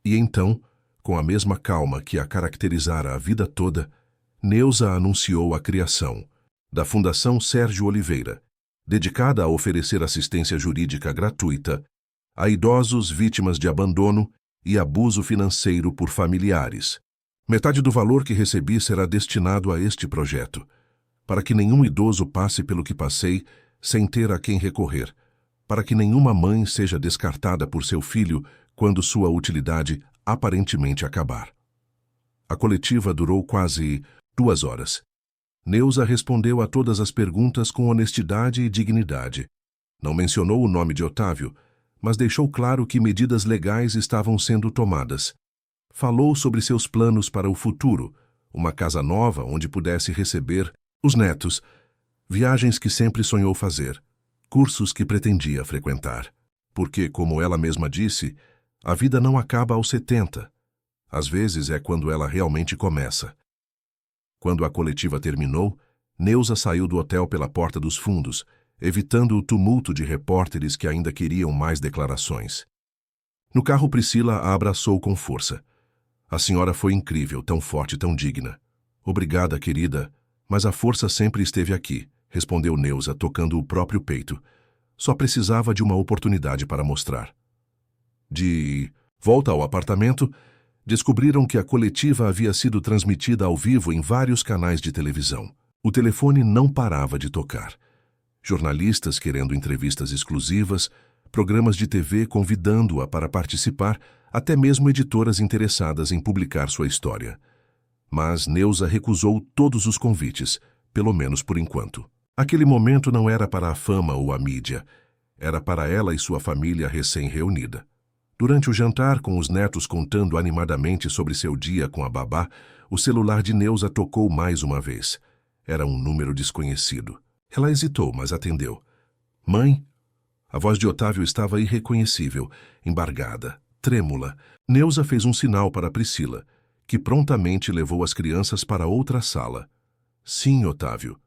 E então, com a mesma calma que a caracterizara a vida toda, Neuza anunciou a criação da Fundação Sérgio Oliveira, dedicada a oferecer assistência jurídica gratuita a idosos vítimas de abandono e abuso financeiro por familiares. Metade do valor que recebi será destinado a este projeto, para que nenhum idoso passe pelo que passei sem ter a quem recorrer, para que nenhuma mãe seja descartada por seu filho quando sua utilidade aparentemente acabar. A coletiva durou quase 2 horas. Neuza respondeu a todas as perguntas com honestidade e dignidade. Não mencionou o nome de Otávio, mas deixou claro que medidas legais estavam sendo tomadas. Falou sobre seus planos para o futuro, uma casa nova onde pudesse receber os netos, viagens que sempre sonhou fazer, cursos que pretendia frequentar. Porque, como ela mesma disse, a vida não acaba aos 70. Às vezes é quando ela realmente começa. Quando a coletiva terminou, Neuza saiu do hotel pela porta dos fundos, evitando o tumulto de repórteres que ainda queriam mais declarações. No carro, Priscila a abraçou com força. A senhora foi incrível, tão forte, tão digna. Obrigada, querida, mas a força sempre esteve aqui, respondeu Neuza, tocando o próprio peito. Só precisava de uma oportunidade para mostrar. De volta ao apartamento, descobriram que a coletiva havia sido transmitida ao vivo em vários canais de televisão. O telefone não parava de tocar. Jornalistas querendo entrevistas exclusivas, programas de TV convidando-a para participar, até mesmo editoras interessadas em publicar sua história. Mas Neuza recusou todos os convites, pelo menos por enquanto. Aquele momento não era para a fama ou a mídia, era para ela e sua família recém-reunida. Durante o jantar, com os netos contando animadamente sobre seu dia com a babá, o celular de Neuza tocou mais uma vez. Era um número desconhecido. Ela hesitou, mas atendeu. Mãe? A voz de Otávio estava irreconhecível, embargada, trêmula. Neuza fez um sinal para Priscila, que prontamente levou as crianças para outra sala. Sim, Otávio.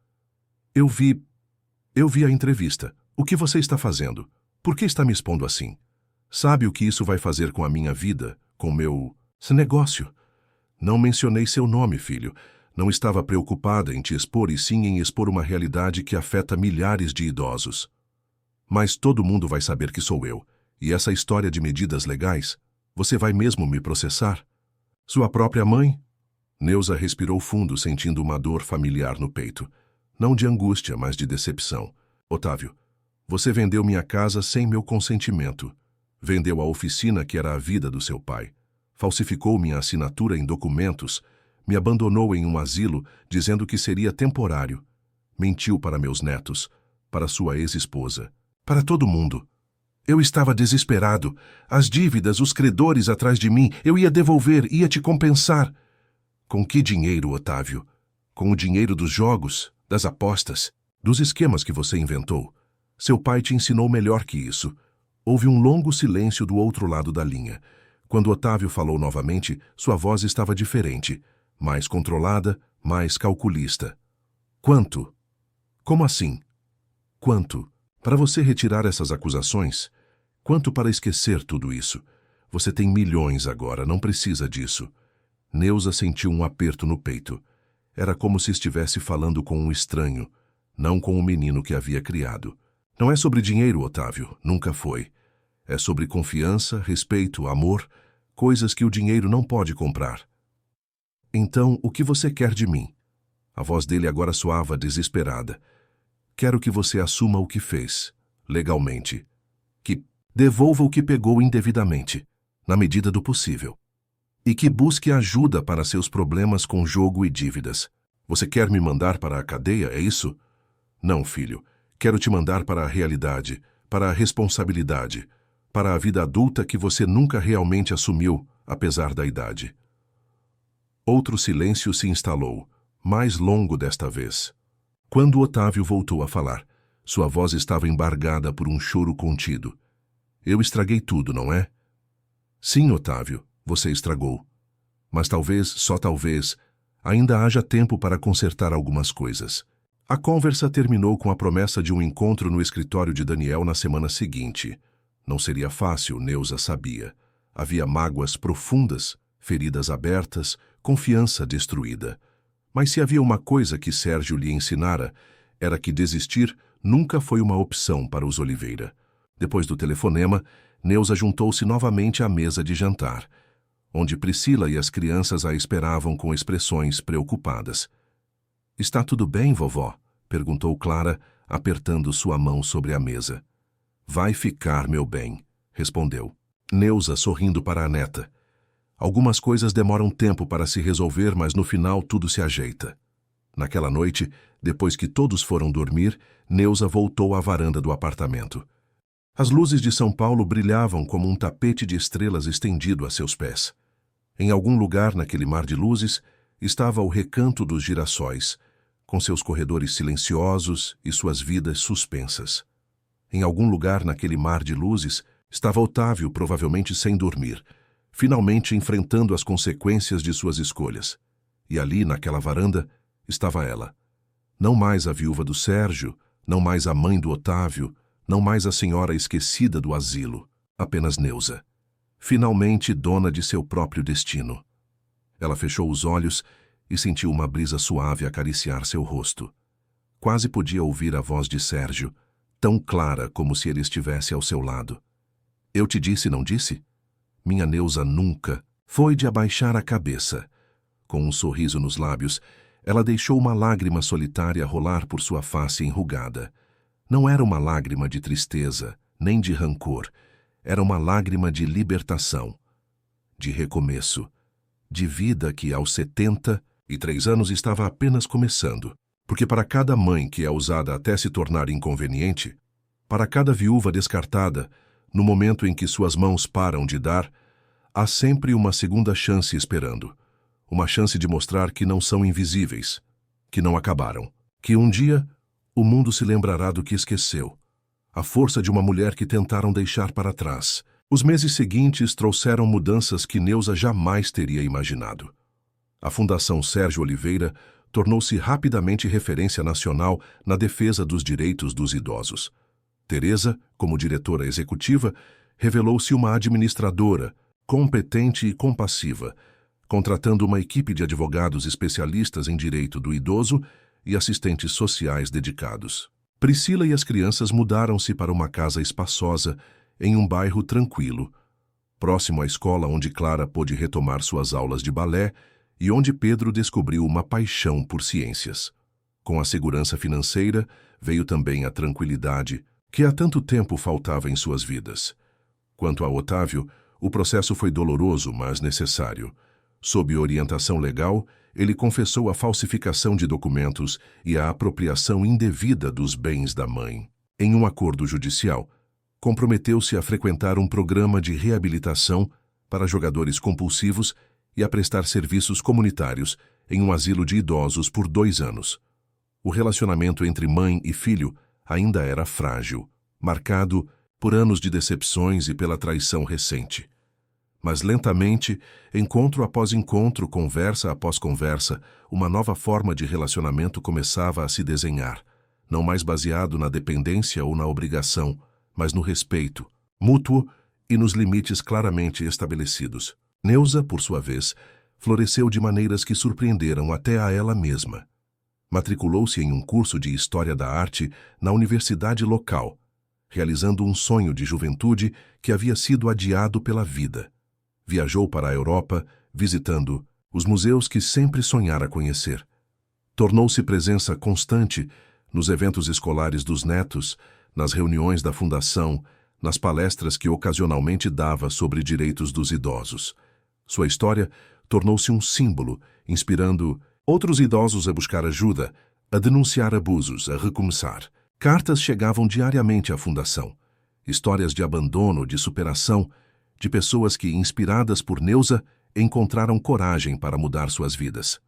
Eu vi a entrevista. O que você está fazendo? Por que está me expondo assim? Sabe o que isso vai fazer com a minha vida, com meu negócio? Não mencionei seu nome, filho. Não estava preocupada em te expor e sim em expor uma realidade que afeta milhares de idosos. Mas todo mundo vai saber que sou eu. E essa história de medidas legais, você vai mesmo me processar? Sua própria mãe? Neuza respirou fundo, sentindo uma dor familiar no peito. Não de angústia, mas de decepção. Otávio, você vendeu minha casa sem meu consentimento. Vendeu a oficina que era a vida do seu pai. Falsificou minha assinatura em documentos. Me abandonou em um asilo, dizendo que seria temporário. Mentiu para meus netos, para sua ex-esposa, para todo mundo. Eu estava desesperado. As dívidas, os credores atrás de mim, eu ia devolver, ia te compensar. Com que dinheiro, Otávio? Com o dinheiro dos jogos, das apostas, dos esquemas que você inventou. Seu pai te ensinou melhor que isso. Houve um longo silêncio do outro lado da linha. Quando Otávio falou novamente, sua voz estava diferente, mais controlada, mais calculista. Quanto? Como assim? Quanto? Para você retirar essas acusações? Quanto para esquecer tudo isso? Você tem milhões agora, não precisa disso. Neuza sentiu um aperto no peito. Era como se estivesse falando com um estranho, não com o menino que havia criado. Não é sobre dinheiro, Otávio, nunca foi. É sobre confiança, respeito, amor, coisas que o dinheiro não pode comprar. Então, o que você quer de mim? A voz dele agora soava desesperada. Quero que você assuma o que fez, legalmente. Que devolva o que pegou indevidamente, na medida do possível. E que busque ajuda para seus problemas com jogo e dívidas. Você quer me mandar para a cadeia, é isso? Não, filho. Quero te mandar para a realidade, para a responsabilidade, para a vida adulta que você nunca realmente assumiu, apesar da idade. Outro silêncio se instalou, mais longo desta vez. Quando Otávio voltou a falar, sua voz estava embargada por um choro contido. Eu estraguei tudo, não é? Sim, Otávio, você estragou. Mas talvez, só talvez, ainda haja tempo para consertar algumas coisas. A conversa terminou com a promessa de um encontro no escritório de Daniel na semana seguinte. Não seria fácil, Neuza sabia. Havia mágoas profundas, feridas abertas, confiança destruída. Mas se havia uma coisa que Sérgio lhe ensinara, era que desistir nunca foi uma opção para os Oliveira. Depois do telefonema, Neuza juntou-se novamente à mesa de jantar, onde Priscila e as crianças a esperavam com expressões preocupadas. Está tudo bem, vovó? Perguntou Clara, apertando sua mão sobre a mesa. Vai ficar, meu bem, respondeu. Neuza sorrindo para a neta. Algumas coisas demoram tempo para se resolver, mas no final tudo se ajeita. Naquela noite, depois que todos foram dormir, Neuza voltou à varanda do apartamento. As luzes de São Paulo brilhavam como um tapete de estrelas estendido a seus pés. Em algum lugar naquele mar de luzes estava o recanto dos girassóis, com seus corredores silenciosos e suas vidas suspensas. Em algum lugar naquele mar de luzes estava Otávio, provavelmente sem dormir, finalmente enfrentando as consequências de suas escolhas. E ali, naquela varanda, estava ela. Não mais a viúva do Sérgio, não mais a mãe do Otávio, não mais a senhora esquecida do asilo, apenas Neuza. Finalmente dona de seu próprio destino. Ela fechou os olhos e sentiu uma brisa suave acariciar seu rosto. Quase podia ouvir a voz de Sérgio, tão clara como se ele estivesse ao seu lado. Eu te disse, não disse? Minha Neuza nunca foi de abaixar a cabeça. Com um sorriso nos lábios, ela deixou uma lágrima solitária rolar por sua face enrugada. Não era uma lágrima de tristeza, nem de rancor. Era uma lágrima de libertação, de recomeço, de vida que aos 73 anos estava apenas começando. Porque para cada mãe que é usada até se tornar inconveniente, para cada viúva descartada, no momento em que suas mãos param de dar, há sempre uma segunda chance esperando. Uma chance de mostrar que não são invisíveis, que não acabaram, que um dia o mundo se lembrará do que esqueceu. A força de uma mulher que tentaram deixar para trás. Os meses seguintes trouxeram mudanças que Neuza jamais teria imaginado. A Fundação Sérgio Oliveira tornou-se rapidamente referência nacional na defesa dos direitos dos idosos. Teresa, como diretora executiva, revelou-se uma administradora, competente e compassiva, contratando uma equipe de advogados especialistas em direito do idoso e assistentes sociais dedicados. Priscila e as crianças mudaram-se para uma casa espaçosa em um bairro tranquilo, próximo à escola onde Clara pôde retomar suas aulas de balé e onde Pedro descobriu uma paixão por ciências. Com a segurança financeira, veio também a tranquilidade que há tanto tempo faltava em suas vidas. Quanto a Otávio, o processo foi doloroso, mas necessário. Sob orientação legal, ele confessou a falsificação de documentos e a apropriação indevida dos bens da mãe. Em um acordo judicial, comprometeu-se a frequentar um programa de reabilitação para jogadores compulsivos e a prestar serviços comunitários em um asilo de idosos por 2 anos. O relacionamento entre mãe e filho ainda era frágil, marcado por anos de decepções e pela traição recente. Mas lentamente, encontro após encontro, conversa após conversa, uma nova forma de relacionamento começava a se desenhar, não mais baseado na dependência ou na obrigação, mas no respeito mútuo e nos limites claramente estabelecidos. Neuza, por sua vez, floresceu de maneiras que surpreenderam até a ela mesma. Matriculou-se em um curso de História da Arte na universidade local, realizando um sonho de juventude que havia sido adiado pela vida. Viajou para a Europa, visitando os museus que sempre sonhara conhecer. Tornou-se presença constante nos eventos escolares dos netos, nas reuniões da fundação, nas palestras que ocasionalmente dava sobre direitos dos idosos. Sua história tornou-se um símbolo, inspirando outros idosos a buscar ajuda, a denunciar abusos, a recomeçar. Cartas chegavam diariamente à fundação. Histórias de abandono, de superação, de pessoas que, inspiradas por Neuza, encontraram coragem para mudar suas vidas.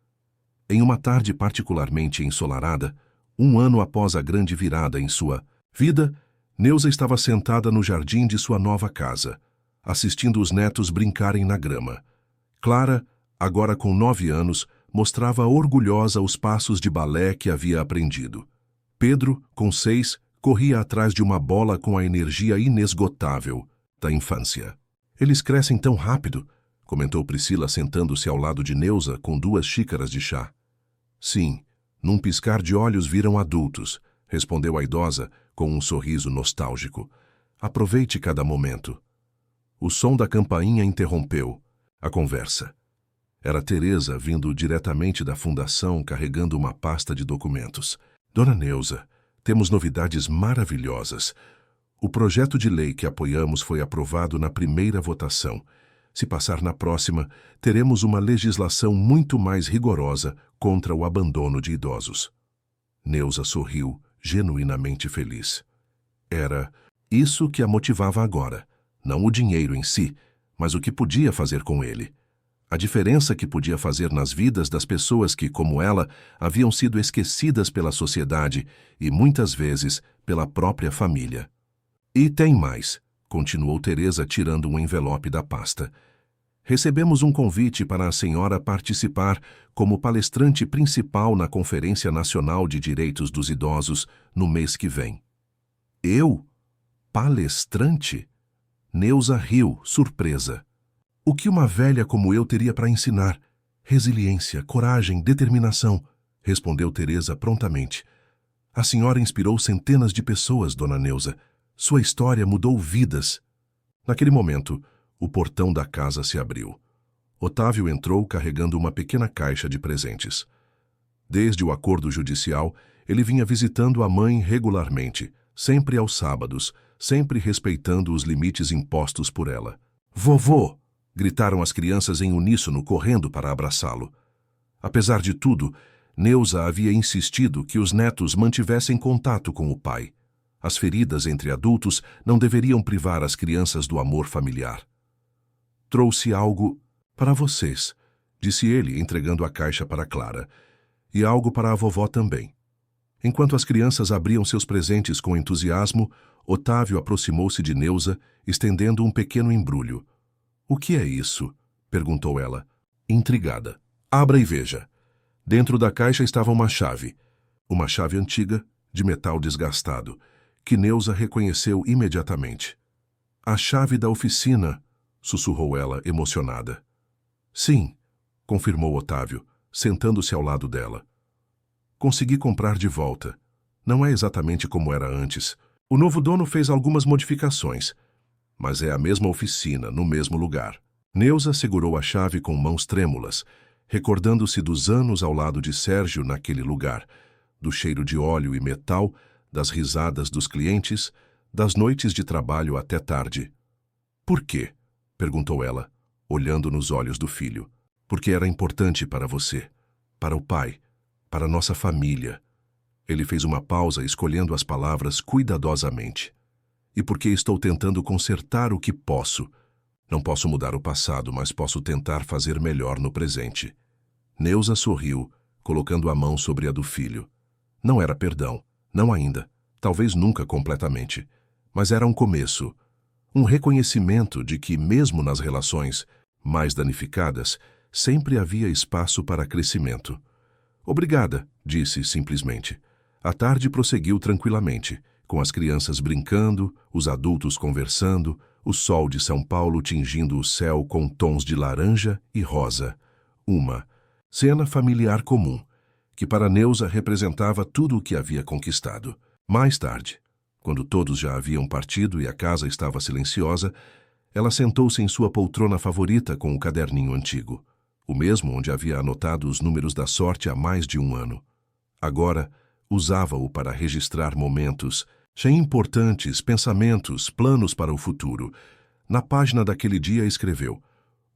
Em uma tarde particularmente ensolarada, 1 ano após a grande virada em sua vida, Neuza estava sentada no jardim de sua nova casa, assistindo os netos brincarem na grama. Clara, agora com 9 anos, mostrava orgulhosa os passos de balé que havia aprendido. Pedro, com 6, corria atrás de uma bola com a energia inesgotável da infância. Eles crescem tão rápido, comentou Priscila sentando-se ao lado de Neuza com 2 xícaras de chá. Sim, num piscar de olhos viram adultos, respondeu a idosa com um sorriso nostálgico. Aproveite cada momento. O som da campainha interrompeu a conversa. Era Teresa vindo diretamente da fundação carregando uma pasta de documentos. Dona Neuza, temos novidades maravilhosas. O projeto de lei que apoiamos foi aprovado na primeira votação. Se passar na próxima, teremos uma legislação muito mais rigorosa contra o abandono de idosos. Neuza sorriu, genuinamente feliz. Era isso que a motivava agora, não o dinheiro em si, mas o que podia fazer com ele. A diferença que podia fazer nas vidas das pessoas que, como ela, haviam sido esquecidas pela sociedade e, muitas vezes, pela própria família. E tem mais, continuou Teresa tirando um envelope da pasta. Recebemos um convite para a senhora participar como palestrante principal na Conferência Nacional de Direitos dos Idosos no mês que vem. Eu? Palestrante? Neuza riu, surpresa. O que uma velha como eu teria para ensinar? Resiliência, coragem, determinação, respondeu Teresa prontamente. A senhora inspirou centenas de pessoas, Dona Neuza. Sua história mudou vidas. Naquele momento, o portão da casa se abriu. Otávio entrou carregando uma pequena caixa de presentes. Desde o acordo judicial, ele vinha visitando a mãe regularmente, sempre aos sábados, sempre respeitando os limites impostos por ela. "Vovô!" gritaram as crianças em uníssono, correndo para abraçá-lo. Apesar de tudo, Neuza havia insistido que os netos mantivessem contato com o pai. As feridas entre adultos não deveriam privar as crianças do amor familiar. "Trouxe algo para vocês", disse ele, entregando a caixa para Clara. "E algo para a vovó também." Enquanto as crianças abriam seus presentes com entusiasmo, Otávio aproximou-se de Neuza, estendendo um pequeno embrulho. "O que é isso?" perguntou ela, intrigada. "Abra e veja." Dentro da caixa estava uma chave antiga, de metal desgastado, que Neuza reconheceu imediatamente. "A chave da oficina", sussurrou ela, emocionada. "Sim", confirmou Otávio, sentando-se ao lado dela. "Consegui comprar de volta. Não é exatamente como era antes. O novo dono fez algumas modificações, mas é a mesma oficina, no mesmo lugar." Neuza segurou a chave com mãos trêmulas, recordando-se dos anos ao lado de Sérgio naquele lugar, do cheiro de óleo e metal, das risadas dos clientes, das noites de trabalho até tarde. "Por quê?" perguntou ela, olhando nos olhos do filho. "Porque era importante para você, para o pai, para nossa família." Ele fez uma pausa, escolhendo as palavras cuidadosamente. "E porque estou tentando consertar o que posso. Não posso mudar o passado, mas posso tentar fazer melhor no presente." Neuza sorriu, colocando a mão sobre a do filho. Não era perdão, não ainda, talvez nunca completamente, mas era um começo, um reconhecimento de que, mesmo nas relações mais danificadas, sempre havia espaço para crescimento. "Obrigada", disse simplesmente. A tarde prosseguiu tranquilamente, com as crianças brincando, os adultos conversando, o sol de São Paulo tingindo o céu com tons de laranja e rosa. Uma cena familiar comum, que para Neuza representava tudo o que havia conquistado. Mais tarde, quando todos já haviam partido e a casa estava silenciosa, ela sentou-se em sua poltrona favorita com o caderninho antigo, o mesmo onde havia anotado os números da sorte há mais de um ano. Agora, usava-o para registrar momentos, importantes, pensamentos, planos para o futuro. Na página daquele dia escreveu: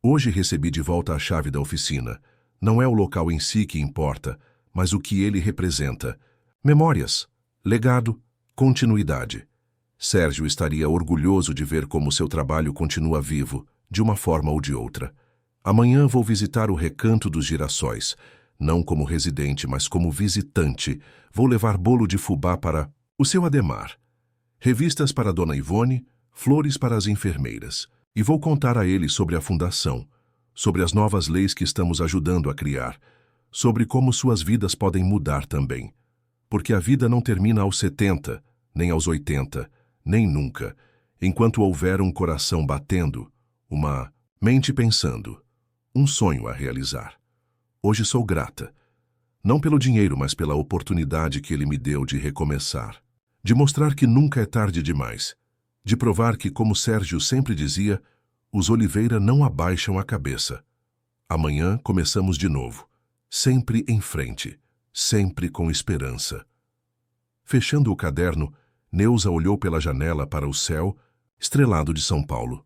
"Hoje recebi de volta a chave da oficina. Não é o local em si que importa, mas o que ele representa. Memórias, legado, continuidade." Sérgio estaria orgulhoso de ver como seu trabalho continua vivo, de uma forma ou de outra. "Amanhã vou visitar o Recanto dos Girassóis. Não como residente, mas como visitante. Vou levar bolo de fubá para o seu Ademar, revistas para Dona Ivone, flores para as enfermeiras. E vou contar a ele sobre a fundação, sobre as novas leis que estamos ajudando a criar, sobre como suas vidas podem mudar também. Porque a vida não termina aos 70, nem aos 80, nem nunca, enquanto houver um coração batendo, uma mente pensando, um sonho a realizar. Hoje sou grata, não pelo dinheiro, mas pela oportunidade que ele me deu de recomeçar, de mostrar que nunca é tarde demais, de provar que, como Sérgio sempre dizia, os Oliveira não abaixam a cabeça. Amanhã começamos de novo, sempre em frente, sempre com esperança." Fechando o caderno, Neuza olhou pela janela para o céu estrelado de São Paulo.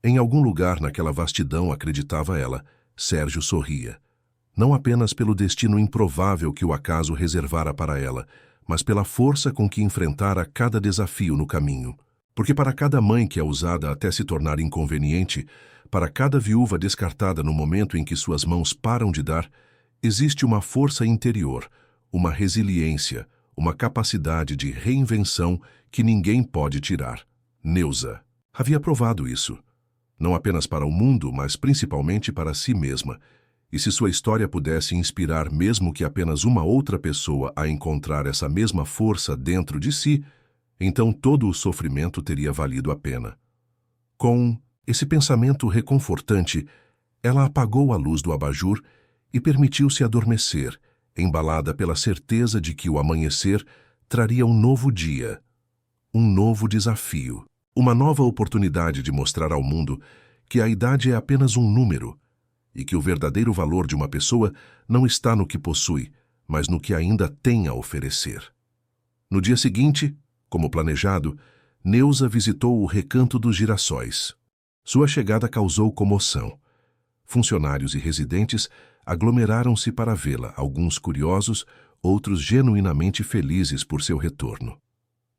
Em algum lugar naquela vastidão, acreditava ela, Sérgio sorria. Não apenas pelo destino improvável que o acaso reservara para ela, mas pela força com que enfrentara cada desafio no caminho. Porque para cada mãe que é usada até se tornar inconveniente, para cada viúva descartada no momento em que suas mãos param de dar, existe uma força interior, uma resiliência, uma capacidade de reinvenção que ninguém pode tirar. Neuza havia provado isso, não apenas para o mundo, mas principalmente para si mesma. E se sua história pudesse inspirar mesmo que apenas uma outra pessoa a encontrar essa mesma força dentro de si, então todo o sofrimento teria valido a pena. Com esse pensamento reconfortante, ela apagou a luz do abajur e permitiu-se adormecer, embalada pela certeza de que o amanhecer traria um novo dia, um novo desafio, uma nova oportunidade de mostrar ao mundo que a idade é apenas um número e que o verdadeiro valor de uma pessoa não está no que possui, mas no que ainda tem a oferecer. No dia seguinte, como planejado, Neuza visitou o Recanto dos Girassóis. Sua chegada causou comoção. Funcionários e residentes aglomeraram-se para vê-la, alguns curiosos, outros genuinamente felizes por seu retorno.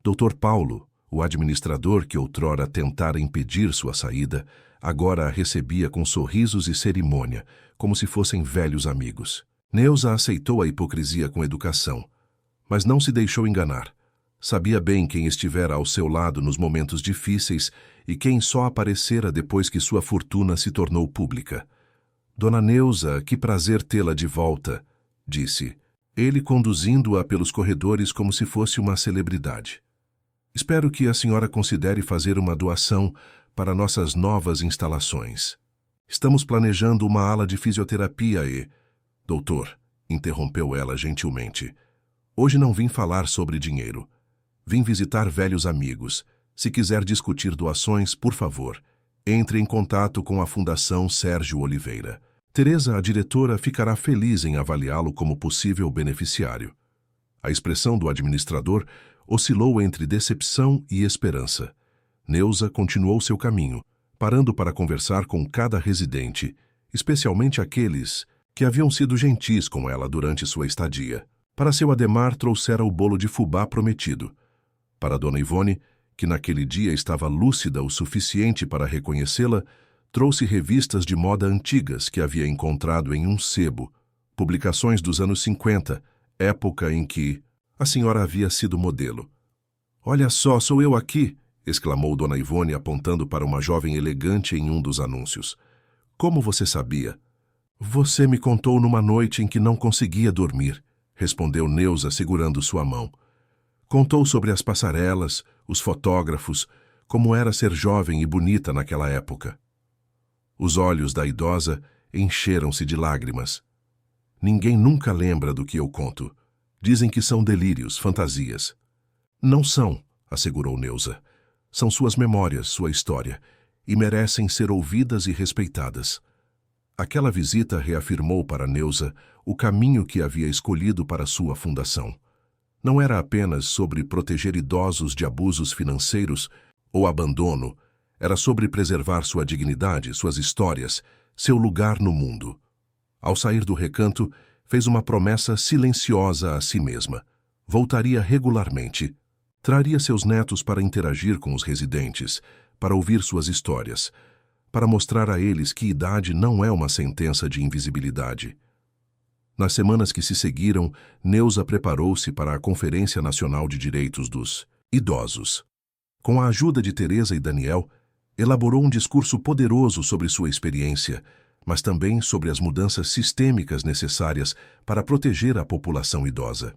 Dr. Paulo, o administrador que outrora tentara impedir sua saída, agora a recebia com sorrisos e cerimônia, como se fossem velhos amigos. Neuza aceitou a hipocrisia com educação, mas não se deixou enganar. Sabia bem quem estivera ao seu lado nos momentos difíceis e quem só aparecera depois que sua fortuna se tornou pública. Dona Neuza, que prazer tê-la de volta, disse, ele conduzindo-a pelos corredores como se fosse uma celebridade. Espero que a senhora considere fazer uma doação para nossas novas instalações. Estamos planejando uma ala de fisioterapia e... Doutor, interrompeu ela gentilmente, hoje não vim falar sobre dinheiro. Vim visitar velhos amigos. Se quiser discutir doações, por favor, entre em contato com a Fundação Sérgio Oliveira. Teresa, a diretora, ficará feliz em avaliá-lo como possível beneficiário. A expressão do administrador oscilou entre decepção e esperança. Neuza continuou seu caminho, parando para conversar com cada residente, especialmente aqueles que haviam sido gentis com ela durante sua estadia. Para seu ademar, trouxera o bolo de fubá prometido. Para Dona Ivone, que naquele dia estava lúcida o suficiente para reconhecê-la, trouxe revistas de moda antigas que havia encontrado em um sebo, publicações dos anos 50, época em que a senhora havia sido modelo. "Olha só, sou eu aqui!" exclamou Dona Ivone apontando para uma jovem elegante em um dos anúncios. "Como você sabia?" "Você me contou numa noite em que não conseguia dormir", respondeu Neuza segurando sua mão. Contou sobre as passarelas, os fotógrafos, como era ser jovem e bonita naquela época. Os olhos da idosa encheram-se de lágrimas. "Ninguém nunca lembra do que eu conto. Dizem que são delírios, fantasias." "Não são", assegurou Neuza. "São suas memórias, sua história, e merecem ser ouvidas e respeitadas." Aquela visita reafirmou para Neuza o caminho que havia escolhido para sua fundação. Não era apenas sobre proteger idosos de abusos financeiros ou abandono, era sobre preservar sua dignidade, suas histórias, seu lugar no mundo. Ao sair do recanto, fez uma promessa silenciosa a si mesma. Voltaria regularmente. Traria seus netos para interagir com os residentes, para ouvir suas histórias, para mostrar a eles que idade não é uma sentença de invisibilidade. Nas semanas que se seguiram, Neuza preparou-se para a Conferência Nacional de Direitos dos Idosos. Com a ajuda de Teresa e Daniel, elaborou um discurso poderoso sobre sua experiência, mas também sobre as mudanças sistêmicas necessárias para proteger a população idosa.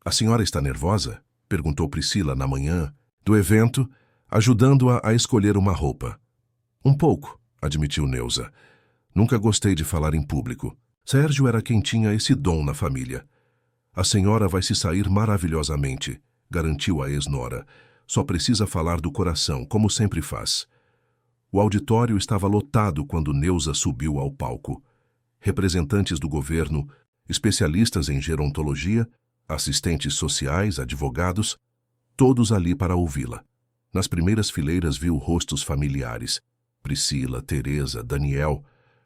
"A senhora está nervosa?" perguntou Priscila na manhã do evento, ajudando-a a escolher uma roupa. "Um pouco", admitiu Neuza. "Nunca gostei de falar em público. Sérgio era quem tinha esse dom na família." "A senhora vai se sair maravilhosamente", garantiu a ex-nora. "Só precisa falar do coração, como sempre faz." O auditório estava lotado quando Neuza subiu ao palco. Representantes do governo, especialistas em gerontologia, assistentes sociais, advogados, todos ali para ouvi-la. Nas primeiras fileiras viu rostos familiares, Priscila, Teresa, Daniel,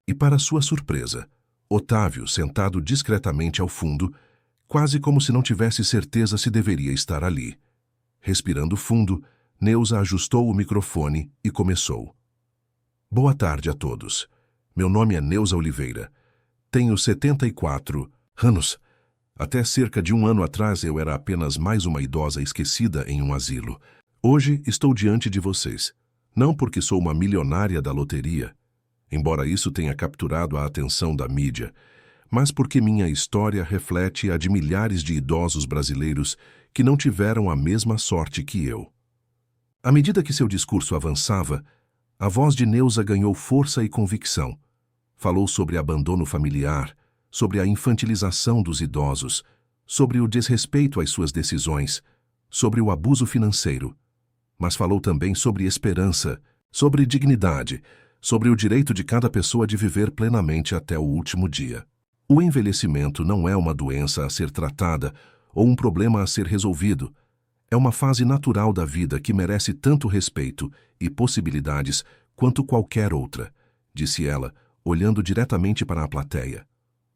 e para sua surpresa, Otávio sentado discretamente ao fundo, quase como se não tivesse certeza se deveria estar ali. Respirando fundo, Neuza ajustou o microfone e começou. "Boa tarde a todos. Meu nome é Neuza Oliveira. Tenho 74 anos. Até cerca de um ano atrás eu era apenas mais uma idosa esquecida em um asilo. Hoje estou diante de vocês, não porque sou uma milionária da loteria, embora isso tenha capturado a atenção da mídia, mas porque minha história reflete a de milhares de idosos brasileiros que não tiveram a mesma sorte que eu." À medida que seu discurso avançava, a voz de Neuza ganhou força e convicção. Falou sobre abandono familiar, sobre a infantilização dos idosos, sobre o desrespeito às suas decisões, sobre o abuso financeiro. Mas falou também sobre esperança, sobre dignidade, sobre o direito de cada pessoa de viver plenamente até o último dia. O envelhecimento não é uma doença a ser tratada ou um problema a ser resolvido. É uma fase natural da vida que merece tanto respeito e possibilidades quanto qualquer outra, disse ela, olhando diretamente para a plateia.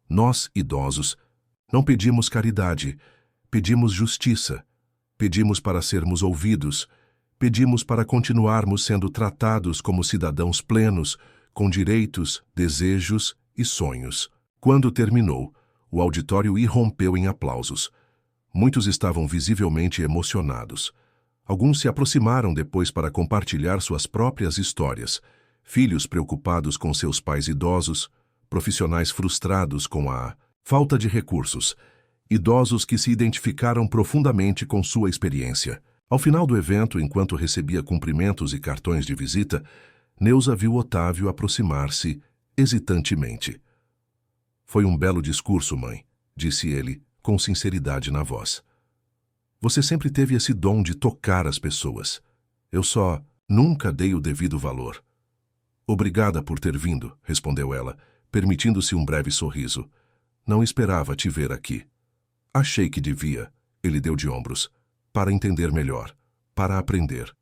Nós, idosos, não pedimos caridade, pedimos justiça, pedimos para sermos ouvidos, pedimos para continuarmos sendo tratados como cidadãos plenos, com direitos, desejos e sonhos. Quando terminou, o auditório irrompeu em aplausos. Muitos estavam visivelmente emocionados. Alguns se aproximaram depois para compartilhar suas próprias histórias. Filhos preocupados com seus pais idosos, profissionais frustrados com a falta de recursos, idosos que se identificaram profundamente com sua experiência. Ao final do evento, enquanto recebia cumprimentos e cartões de visita, Neuza viu Otávio aproximar-se hesitantemente. Foi um belo discurso, mãe, disse ele, com sinceridade na voz. Você sempre teve esse dom de tocar as pessoas. Eu só nunca dei o devido valor. Obrigada por ter vindo, respondeu ela, permitindo-se um breve sorriso. Não esperava te ver aqui. Achei que devia, ele deu de ombros, para entender melhor, para aprender.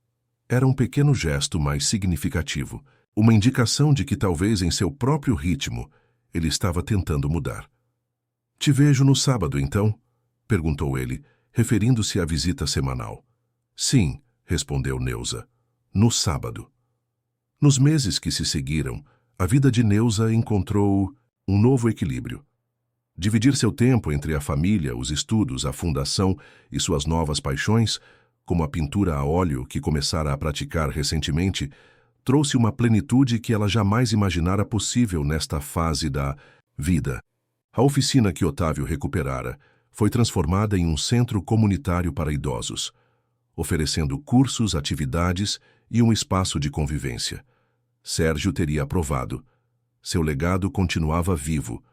Era um pequeno gesto mais significativo, uma indicação de que talvez em seu próprio ritmo ele estava tentando mudar. Te vejo no sábado, então? Perguntou ele, referindo-se à visita semanal. Sim, respondeu Neuza, no sábado. Nos meses que se seguiram, a vida de Neuza encontrou um novo equilíbrio. Dividir seu tempo entre a família, os estudos, a fundação e suas novas paixões, como a pintura a óleo que começara a praticar recentemente, trouxe uma plenitude que ela jamais imaginara possível nesta fase da vida. A oficina que Otávio recuperara foi transformada em um centro comunitário para idosos, oferecendo cursos, atividades e um espaço de convivência. Sérgio teria aprovado. Seu legado continuava vivo,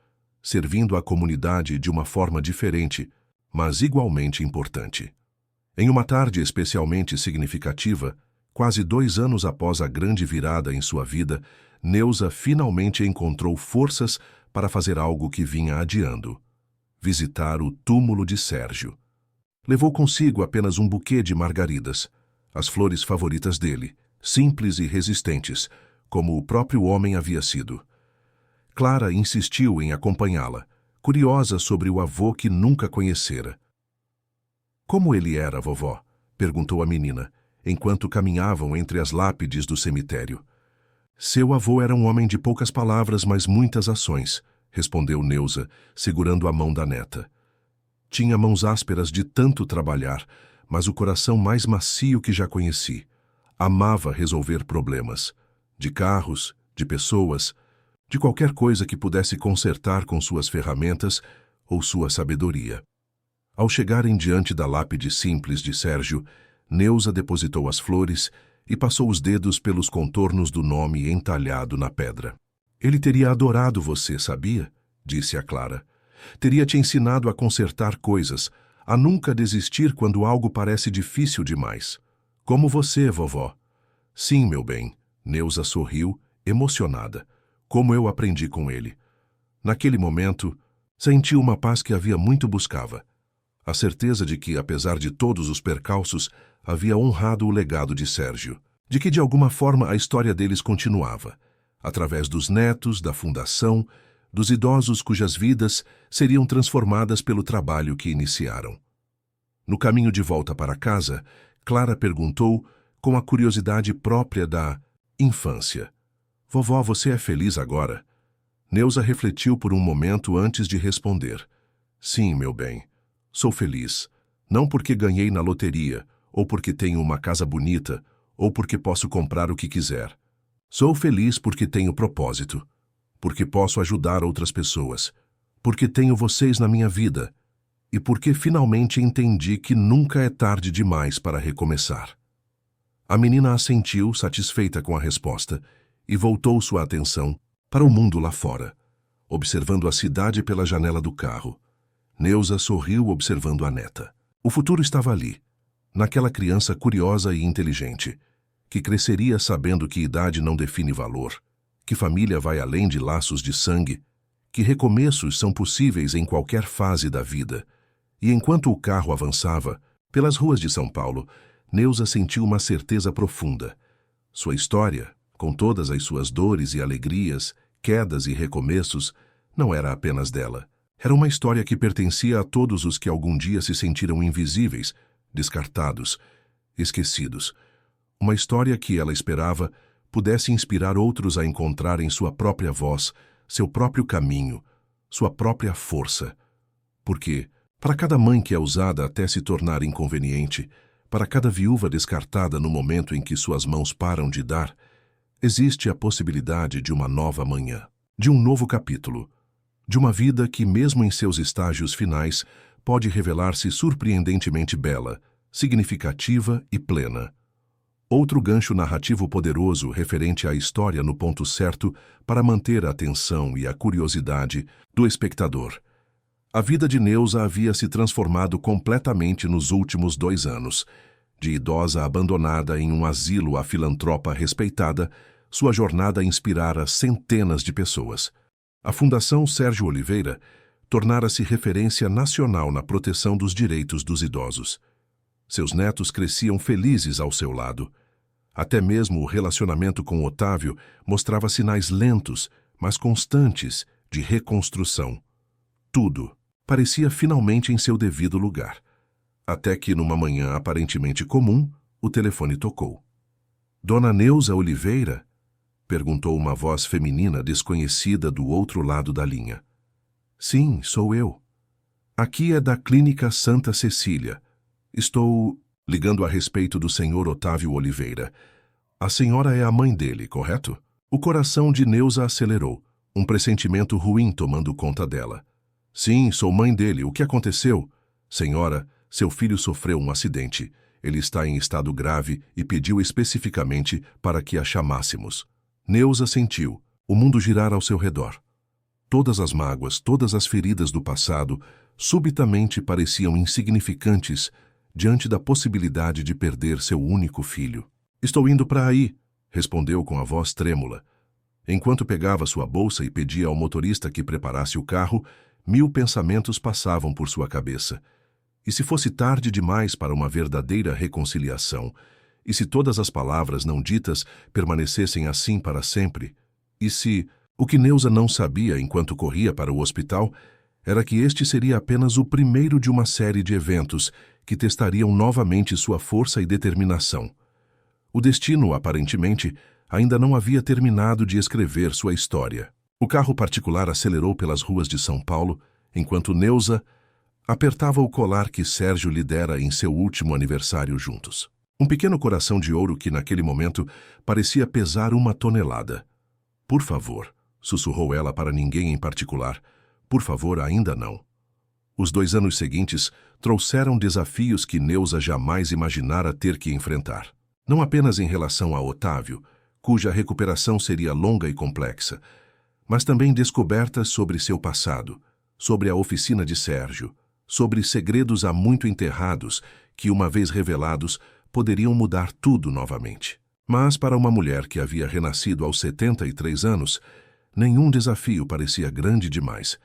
servindo à comunidade de uma forma diferente, mas igualmente importante. Em uma tarde especialmente significativa, quase 2 anos após a grande virada em sua vida, Neuza finalmente encontrou forças para fazer algo que vinha adiando: visitar o túmulo de Sérgio. Levou consigo apenas um buquê de margaridas, as flores favoritas dele, simples e resistentes, como o próprio homem havia sido. Clara insistiu em acompanhá-la, curiosa sobre o avô que nunca conhecera. Como ele era, vovó? Perguntou a menina, enquanto caminhavam entre as lápides do cemitério. Seu avô era um homem de poucas palavras, mas muitas ações, respondeu Neuza, segurando a mão da neta. Tinha mãos ásperas de tanto trabalhar, mas o coração mais macio que já conheci. Amava resolver problemas, de carros, de pessoas, de qualquer coisa que pudesse consertar com suas ferramentas ou sua sabedoria. Ao chegarem diante da lápide simples de Sérgio, Neuza depositou as flores e passou os dedos pelos contornos do nome entalhado na pedra. Ele teria adorado você, sabia? Disse a Clara. Teria te ensinado a consertar coisas, a nunca desistir quando algo parece difícil demais. Como você, vovó. Sim, meu bem. Neuza sorriu, emocionada. Como eu aprendi com ele. Naquele momento, senti uma paz que havia muito buscava. A certeza de que, apesar de todos os percalços, havia honrado o legado de Sérgio. De que, de alguma forma, a história deles continuava. Através dos netos, da fundação, dos idosos cujas vidas seriam transformadas pelo trabalho que iniciaram. No caminho de volta para casa, Clara perguntou, com a curiosidade própria da infância: Vovó, você é feliz agora? Neuza refletiu por um momento antes de responder. Sim, meu bem. Sou feliz. Não porque ganhei na loteria, ou porque tenho uma casa bonita, ou porque posso comprar o que quiser. Sou feliz porque tenho propósito, porque posso ajudar outras pessoas, porque tenho vocês na minha vida e porque finalmente entendi que nunca é tarde demais para recomeçar. A menina assentiu, satisfeita com a resposta, e voltou sua atenção para o mundo lá fora, observando a cidade pela janela do carro. Neuza sorriu observando a neta. O futuro estava ali, naquela criança curiosa e inteligente, que cresceria sabendo que idade não define valor, que família vai além de laços de sangue, que recomeços são possíveis em qualquer fase da vida. E enquanto o carro avançava pelas ruas de São Paulo, Neuza sentiu uma certeza profunda. Sua história, com todas as suas dores e alegrias, quedas e recomeços, não era apenas dela. Era uma história que pertencia a todos os que algum dia se sentiram invisíveis, descartados, esquecidos. Uma história que ela esperava pudesse inspirar outros a encontrarem sua própria voz, seu próprio caminho, sua própria força. Porque, para cada mãe que é usada até se tornar inconveniente, para cada viúva descartada no momento em que suas mãos param de dar, existe a possibilidade de uma nova manhã, de um novo capítulo, de uma vida que, mesmo em seus estágios finais, pode revelar-se surpreendentemente bela, significativa e plena. Outro gancho narrativo poderoso referente à história no ponto certo para manter a atenção e a curiosidade do espectador. A vida de Neuza havia se transformado completamente nos últimos 2 anos. De idosa abandonada em um asilo à filantropa respeitada, sua jornada inspirara centenas de pessoas. A Fundação Sérgio Oliveira tornara-se referência nacional na proteção dos direitos dos idosos. Seus netos cresciam felizes ao seu lado. Até mesmo o relacionamento com Otávio mostrava sinais lentos, mas constantes, de reconstrução. Tudo parecia finalmente em seu devido lugar. Até que, numa manhã aparentemente comum, o telefone tocou. Dona Neuza Oliveira? Perguntou uma voz feminina desconhecida do outro lado da linha. Sim, sou eu. Aqui é da Clínica Santa Cecília. Estou ligando a respeito do senhor Otávio Oliveira. A senhora é a mãe dele, correto? O coração de Neuza acelerou, um pressentimento ruim tomando conta dela. Sim, sou mãe dele. O que aconteceu? Senhora, seu filho sofreu um acidente. Ele está em estado grave e pediu especificamente para que a chamássemos. Neuza sentiu o mundo girar ao seu redor. Todas as mágoas, todas as feridas do passado, subitamente pareciam insignificantes diante da possibilidade de perder seu único filho. Estou indo para aí, respondeu com a voz trêmula. Enquanto pegava sua bolsa e pedia ao motorista que preparasse o carro, 1000 pensamentos passavam por sua cabeça. E se fosse tarde demais para uma verdadeira reconciliação? E se todas as palavras não ditas permanecessem assim para sempre? E se... O que Neuza não sabia enquanto corria para o hospital era que este seria apenas o primeiro de uma série de eventos que testariam novamente sua força e determinação. O destino, aparentemente, ainda não havia terminado de escrever sua história. O carro particular acelerou pelas ruas de São Paulo, enquanto Neuza apertava o colar que Sérgio lhe dera em seu último aniversário juntos. Um pequeno coração de ouro que, naquele momento, parecia pesar 1 tonelada. Por favor, sussurrou ela para ninguém em particular. Por favor, ainda não. Os 2 anos seguintes trouxeram desafios que Neuza jamais imaginara ter que enfrentar. Não apenas em relação a Otávio, cuja recuperação seria longa e complexa, mas também descobertas sobre seu passado, sobre a oficina de Sérgio, sobre segredos há muito enterrados que, uma vez revelados, poderiam mudar tudo novamente. Mas para uma mulher que havia renascido aos 73 anos, nenhum desafio parecia grande demais.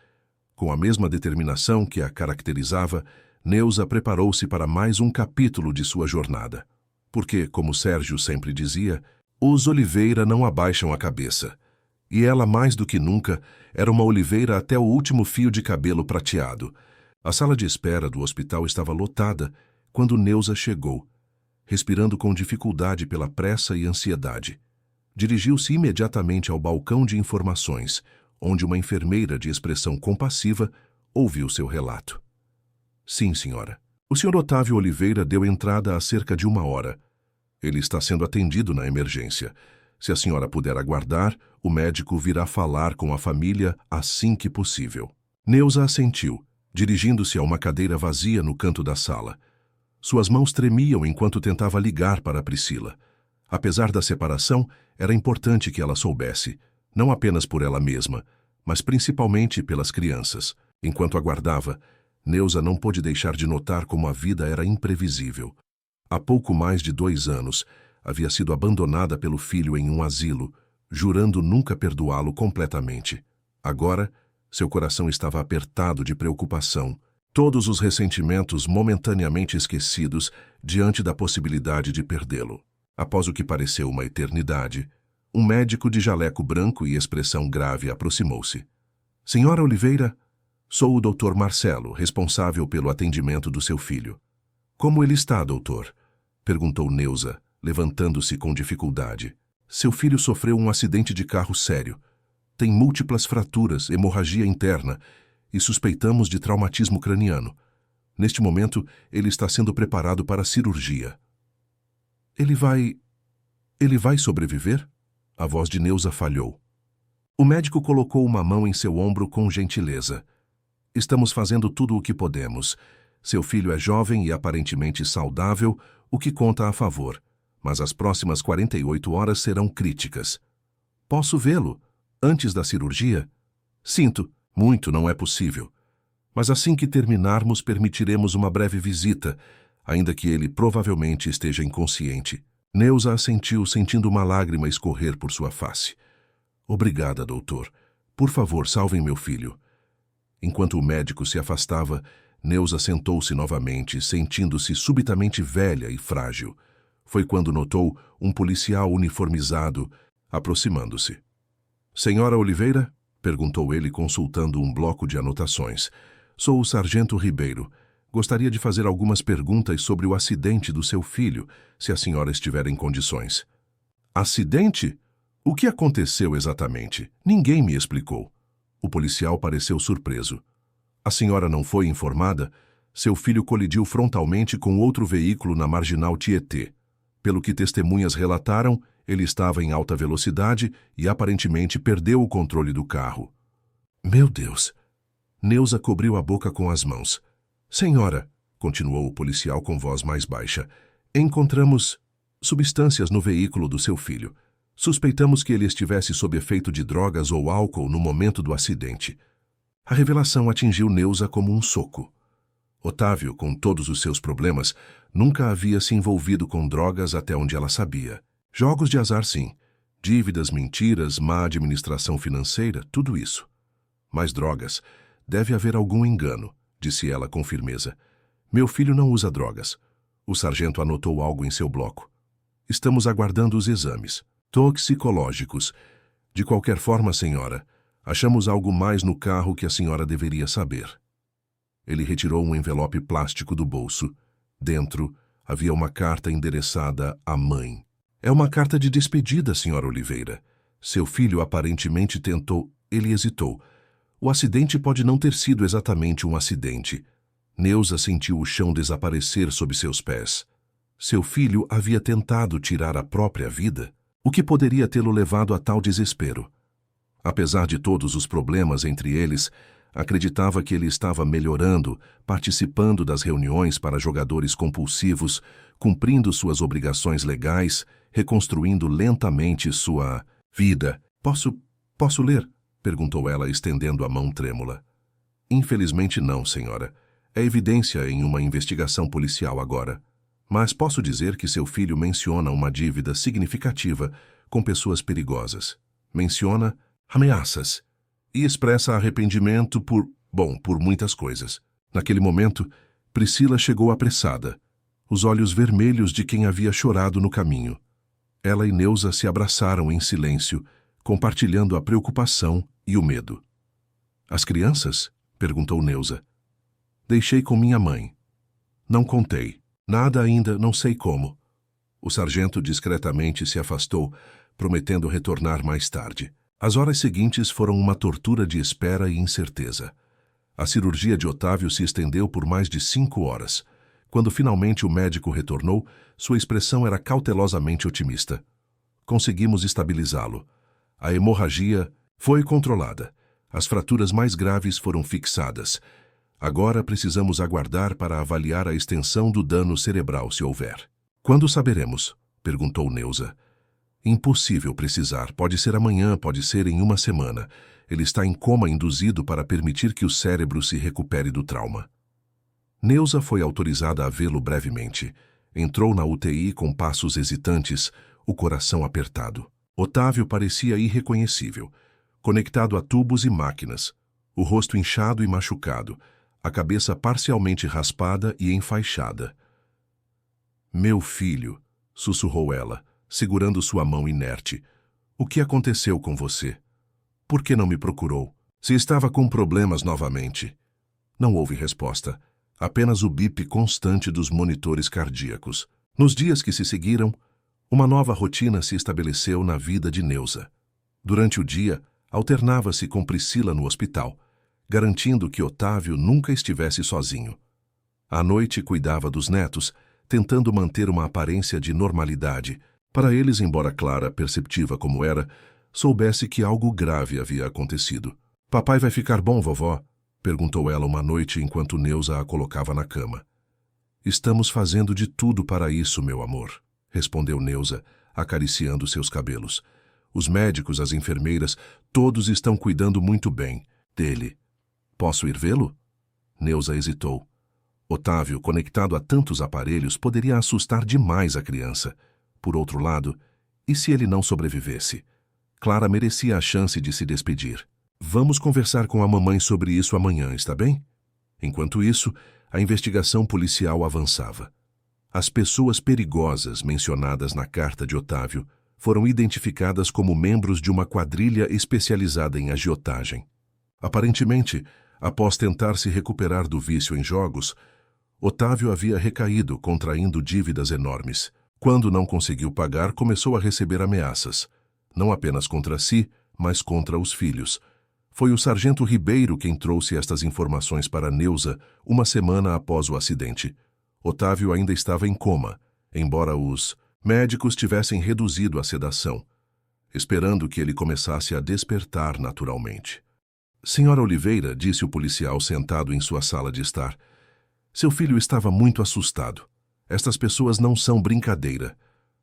Com a mesma determinação que a caracterizava, Neuza preparou-se para mais um capítulo de sua jornada. Porque, como Sérgio sempre dizia, os Oliveira não abaixam a cabeça. E ela, mais do que nunca, era uma Oliveira até o último fio de cabelo prateado. A sala de espera do hospital estava lotada quando Neuza chegou, respirando com dificuldade pela pressa e ansiedade. Dirigiu-se imediatamente ao balcão de informações, onde uma enfermeira de expressão compassiva ouviu seu relato. Sim, senhora. O senhor Otávio Oliveira deu entrada há cerca de 1 hora. Ele está sendo atendido na emergência. Se a senhora puder aguardar, o médico virá falar com a família assim que possível. Neuza assentiu, dirigindo-se a uma cadeira vazia no canto da sala. Suas mãos tremiam enquanto tentava ligar para Priscila. Apesar da separação, era importante que ela soubesse, não apenas por ela mesma, mas principalmente pelas crianças. Enquanto aguardava, Neuza não pôde deixar de notar como a vida era imprevisível. Há pouco mais de 2 anos, havia sido abandonada pelo filho em um asilo, jurando nunca perdoá-lo completamente. Agora, seu coração estava apertado de preocupação, todos os ressentimentos momentaneamente esquecidos diante da possibilidade de perdê-lo. Após o que pareceu uma eternidade, um médico de jaleco branco e expressão grave aproximou-se. Senhora Oliveira, sou o Dr. Marcelo, responsável pelo atendimento do seu filho. Como ele está, doutor? Perguntou Neuza, levantando-se com dificuldade. Seu filho sofreu um acidente de carro sério. Tem múltiplas fraturas, hemorragia interna e suspeitamos de traumatismo craniano. Neste momento, ele está sendo preparado para a cirurgia. Ele vai sobreviver? A voz de Neuza falhou. O médico colocou uma mão em seu ombro com gentileza. Estamos fazendo tudo o que podemos. Seu filho é jovem e aparentemente saudável, o que conta a favor. Mas as próximas 48 horas serão críticas. Posso vê-lo antes da cirurgia? Sinto, muito não é possível. Mas assim que terminarmos, permitiremos uma breve visita, ainda que ele provavelmente esteja inconsciente. Neuza assentiu, sentindo uma lágrima escorrer por sua face. Obrigada, doutor. Por favor, salvem meu filho. Enquanto o médico se afastava, Neuza sentou-se novamente, sentindo-se subitamente velha e frágil. Foi quando notou um policial uniformizado aproximando-se. Senhora Oliveira? Perguntou ele, consultando um bloco de anotações. Sou o sargento Ribeiro. Gostaria de fazer algumas perguntas sobre o acidente do seu filho, se a senhora estiver em condições. Acidente? O que aconteceu exatamente? Ninguém me explicou. O policial pareceu surpreso. A senhora não foi informada? Seu filho colidiu frontalmente com outro veículo na Marginal Tietê. Pelo que testemunhas relataram, ele estava em alta velocidade e aparentemente perdeu o controle do carro. Meu Deus! Neuza cobriu a boca com as mãos. Senhora, continuou o policial com voz mais baixa, encontramos substâncias no veículo do seu filho. Suspeitamos que ele estivesse sob efeito de drogas ou álcool no momento do acidente. A revelação atingiu Neuza como um soco. Otávio, com todos os seus problemas, nunca havia se envolvido com drogas até onde ela sabia. Jogos de azar, sim. Dívidas, mentiras, má administração financeira, tudo isso. Mas drogas, deve haver algum engano, disse ela com firmeza. Meu filho não usa drogas. O sargento anotou algo em seu bloco. Estamos aguardando os exames. Toxicológicos. De qualquer forma, senhora, achamos algo mais no carro que a senhora deveria saber. Ele retirou um envelope plástico do bolso. Dentro havia uma carta endereçada à mãe. É uma carta de despedida, senhora Oliveira. Seu filho aparentemente tentou... Ele hesitou. O acidente pode não ter sido exatamente um acidente. Neuza sentiu o chão desaparecer sob seus pés. Seu filho havia tentado tirar a própria vida? O que poderia tê-lo levado a tal desespero? Apesar de todos os problemas entre eles, acreditava que ele estava melhorando, participando das reuniões para jogadores compulsivos, cumprindo suas obrigações legais, reconstruindo lentamente sua vida. Posso ler? Perguntou ela, estendendo a mão trêmula. Infelizmente não, senhora. É evidência em uma investigação policial agora. Mas posso dizer que seu filho menciona uma dívida significativa com pessoas perigosas. Menciona ameaças e expressa arrependimento por muitas coisas. Naquele momento, Priscila chegou apressada, os olhos vermelhos de quem havia chorado no caminho. Ela e Neuza se abraçaram em silêncio, compartilhando a preocupação e o medo. As crianças? Perguntou Neuza. Deixei com minha mãe. Não contei. Nada ainda, não sei como. O sargento discretamente se afastou, prometendo retornar mais tarde. As horas seguintes foram uma tortura de espera e incerteza. A cirurgia de Otávio se estendeu por mais de 5 horas. Quando finalmente o médico retornou, sua expressão era cautelosamente otimista. Conseguimos estabilizá-lo. A hemorragia foi controlada. As fraturas mais graves foram fixadas. Agora precisamos aguardar para avaliar a extensão do dano cerebral, se houver. Quando saberemos? Perguntou Neuza. Impossível precisar. Pode ser amanhã, pode ser em 1 semana. Ele está em coma induzido para permitir que o cérebro se recupere do trauma. Neuza foi autorizada a vê-lo brevemente. Entrou na UTI com passos hesitantes, o coração apertado. Otávio parecia irreconhecível, conectado a tubos e máquinas, o rosto inchado e machucado, a cabeça parcialmente raspada e enfaixada. "Meu filho", sussurrou ela, segurando sua mão inerte. "O que aconteceu com você? Por que não me procurou? Se estava com problemas novamente?" Não houve resposta, apenas o bip constante dos monitores cardíacos. Nos dias que se seguiram, uma nova rotina se estabeleceu na vida de Neuza. Durante o dia, alternava-se com Priscila no hospital, garantindo que Otávio nunca estivesse sozinho. À noite, cuidava dos netos, tentando manter uma aparência de normalidade, para eles, embora Clara, perceptiva como era, soubesse que algo grave havia acontecido. "Papai vai ficar bom, vovó?" perguntou ela uma noite enquanto Neuza a colocava na cama. "Estamos fazendo de tudo para isso, meu amor", respondeu Neuza, acariciando seus cabelos. "Os médicos, as enfermeiras, todos estão cuidando muito bem dele. Posso ir vê-lo?" Neuza hesitou. Otávio, conectado a tantos aparelhos, poderia assustar demais a criança. Por outro lado, e se ele não sobrevivesse? Clara merecia a chance de se despedir. "Vamos conversar com a mamãe sobre isso amanhã, está bem?" Enquanto isso, a investigação policial avançava. As pessoas perigosas mencionadas na carta de Otávio foram identificadas como membros de uma quadrilha especializada em agiotagem. Aparentemente, após tentar se recuperar do vício em jogos, Otávio havia recaído, contraindo dívidas enormes. Quando não conseguiu pagar, começou a receber ameaças, não apenas contra si, mas contra os filhos. Foi o sargento Ribeiro quem trouxe estas informações para Neuza uma semana após o acidente. Otávio ainda estava em coma, embora os médicos tivessem reduzido a sedação, esperando que ele começasse a despertar naturalmente. "Senhora Oliveira", disse o policial sentado em sua sala de estar, "seu filho estava muito assustado. Estas pessoas não são brincadeira.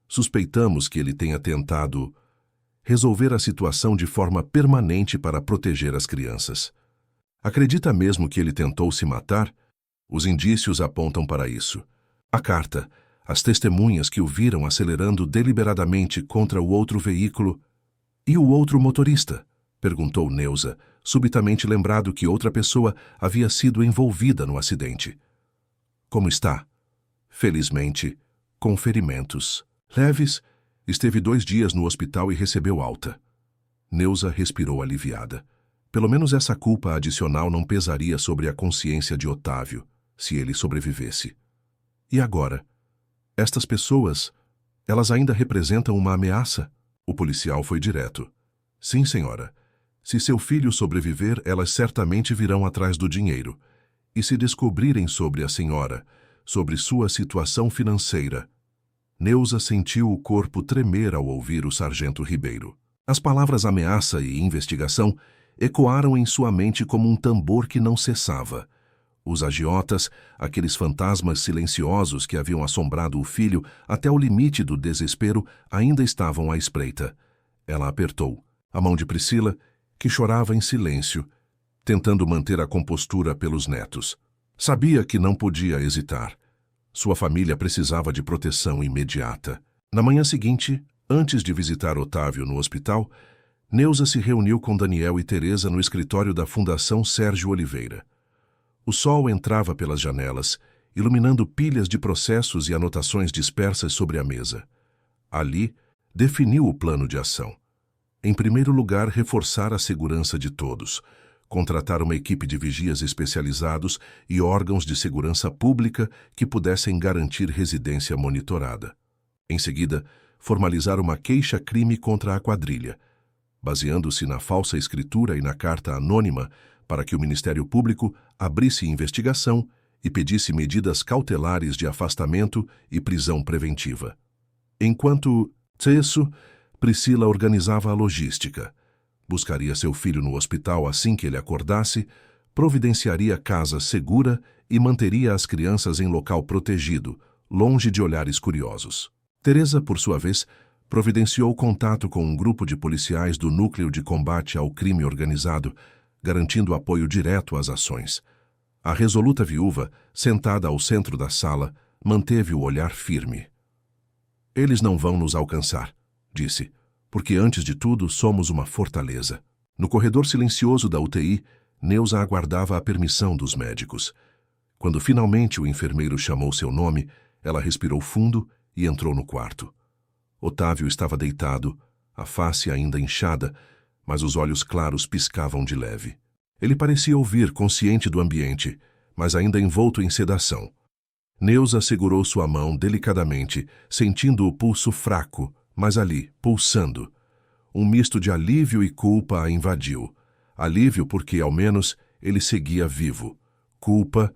Suspeitamos que ele tenha tentado resolver a situação de forma permanente para proteger as crianças. Acredita mesmo que ele tentou se matar? Os indícios apontam para isso. A carta, as testemunhas que o viram acelerando deliberadamente contra o outro veículo. E o outro motorista?" perguntou Neuza, subitamente lembrado que outra pessoa havia sido envolvida no acidente. "Como está?" "Felizmente, com ferimentos leves. Esteve 2 dias no hospital e recebeu alta." Neuza respirou aliviada. Pelo menos essa culpa adicional não pesaria sobre a consciência de Otávio, se ele sobrevivesse. "E agora? Estas pessoas, elas ainda representam uma ameaça?" O policial foi direto. "Sim, senhora. Se seu filho sobreviver, elas certamente virão atrás do dinheiro. E se descobrirem sobre a senhora, sobre sua situação financeira..." Neuza sentiu o corpo tremer ao ouvir o sargento Ribeiro. As palavras ameaça e investigação ecoaram em sua mente como um tambor que não cessava. Os agiotas, aqueles fantasmas silenciosos que haviam assombrado o filho até o limite do desespero, ainda estavam à espreita. Ela apertou a mão de Priscila, que chorava em silêncio, tentando manter a compostura pelos netos. Sabia que não podia hesitar. Sua família precisava de proteção imediata. Na manhã seguinte, antes de visitar Otávio no hospital, Neuza se reuniu com Daniel e Teresa no escritório da Fundação Sérgio Oliveira. O sol entrava pelas janelas, iluminando pilhas de processos e anotações dispersas sobre a mesa. Ali, definiu o plano de ação. Em primeiro lugar, reforçar a segurança de todos, contratar uma equipe de vigias especializados e órgãos de segurança pública que pudessem garantir residência monitorada. Em seguida, formalizar uma queixa-crime contra a quadrilha, baseando-se na falsa escritura e na carta anônima para que o Ministério Público abrisse investigação e pedisse medidas cautelares de afastamento e prisão preventiva. Enquanto isso, Priscila organizava a logística. Buscaria seu filho no hospital assim que ele acordasse, providenciaria casa segura e manteria as crianças em local protegido, longe de olhares curiosos. Teresa, por sua vez, providenciou contato com um grupo de policiais do Núcleo de Combate ao Crime Organizado, garantindo apoio direto às ações. A resoluta viúva, sentada ao centro da sala, manteve o olhar firme. Eles não vão nos alcançar, disse, porque antes de tudo somos uma fortaleza. No corredor silencioso da UTI, Neuza aguardava a permissão dos médicos. Quando finalmente o enfermeiro chamou seu nome, ela respirou fundo e entrou no quarto. Otávio estava deitado, a face ainda inchada, mas os olhos claros piscavam de leve. Ele parecia ouvir, consciente do ambiente, mas ainda envolto em sedação. Neuza segurou sua mão delicadamente, sentindo o pulso fraco, mas ali, pulsando. Um misto de alívio e culpa a invadiu. Alívio porque, ao menos, ele seguia vivo. Culpa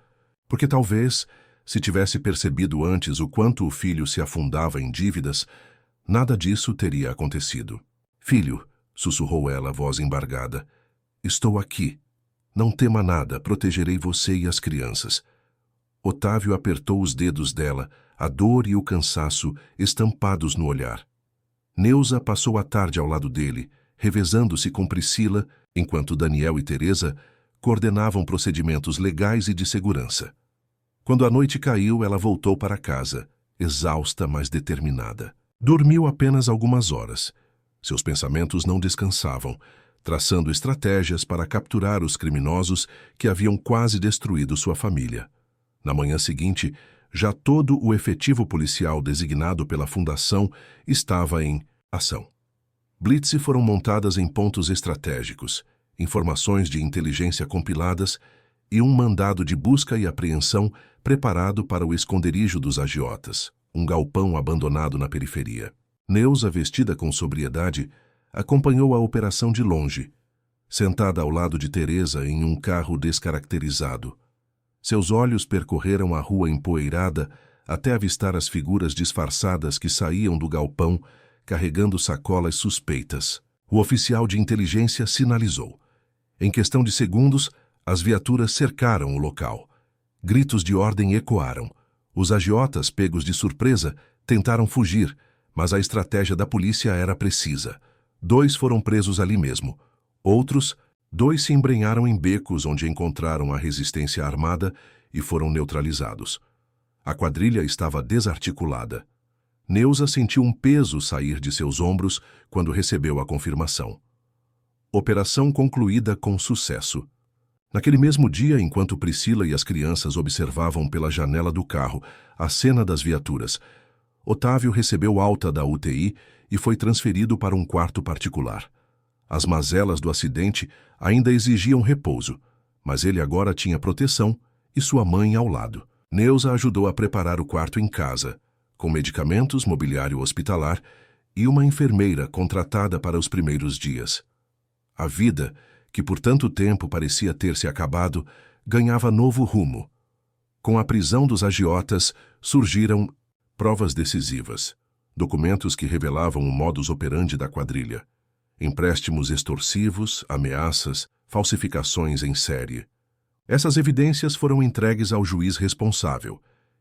porque talvez, se tivesse percebido antes o quanto o filho se afundava em dívidas, nada disso teria acontecido. Filho, sussurrou ela, voz embargada, estou aqui. Não tema nada, protegerei você e as crianças. Otávio apertou os dedos dela, a dor e o cansaço estampados no olhar. Neuza passou a tarde ao lado dele, revezando-se com Priscila, enquanto Daniel e Teresa coordenavam procedimentos legais e de segurança. Quando a noite caiu, ela voltou para casa, exausta, mas determinada. Dormiu apenas algumas horas. Seus pensamentos não descansavam, traçando estratégias para capturar os criminosos que haviam quase destruído sua família. Na manhã seguinte, já todo o efetivo policial designado pela Fundação estava em ação. Blitz foram montadas em pontos estratégicos, informações de inteligência compiladas e um mandado de busca e apreensão preparado para o esconderijo dos agiotas, um galpão abandonado na periferia. Neuza, vestida com sobriedade, acompanhou a operação de longe, sentada ao lado de Teresa em um carro descaracterizado. Seus olhos percorreram a rua empoeirada até avistar as figuras disfarçadas que saíam do galpão carregando sacolas suspeitas. O oficial de inteligência sinalizou. Em questão de segundos, as viaturas cercaram o local. Gritos de ordem ecoaram. Os agiotas, pegos de surpresa, tentaram fugir, mas a estratégia da polícia era precisa. 2 foram presos ali mesmo. Outros, 2 se embrenharam em becos onde encontraram a resistência armada e foram neutralizados. A quadrilha estava desarticulada. Neuza sentiu um peso sair de seus ombros quando recebeu a confirmação. Operação concluída com sucesso. Naquele mesmo dia, enquanto Priscila e as crianças observavam pela janela do carro a cena das viaturas, Otávio recebeu alta da UTI e foi transferido para um quarto particular. As mazelas do acidente ainda exigiam repouso, mas ele agora tinha proteção e sua mãe ao lado. Neuza ajudou a preparar o quarto em casa, com medicamentos, mobiliário hospitalar e uma enfermeira contratada para os primeiros dias. A vida, que por tanto tempo parecia ter se acabado, ganhava novo rumo. Com a prisão dos agiotas, surgiram provas decisivas, documentos que revelavam o modus operandi da quadrilha, empréstimos extorsivos, ameaças, falsificações em série. Essas evidências foram entregues ao juiz responsável,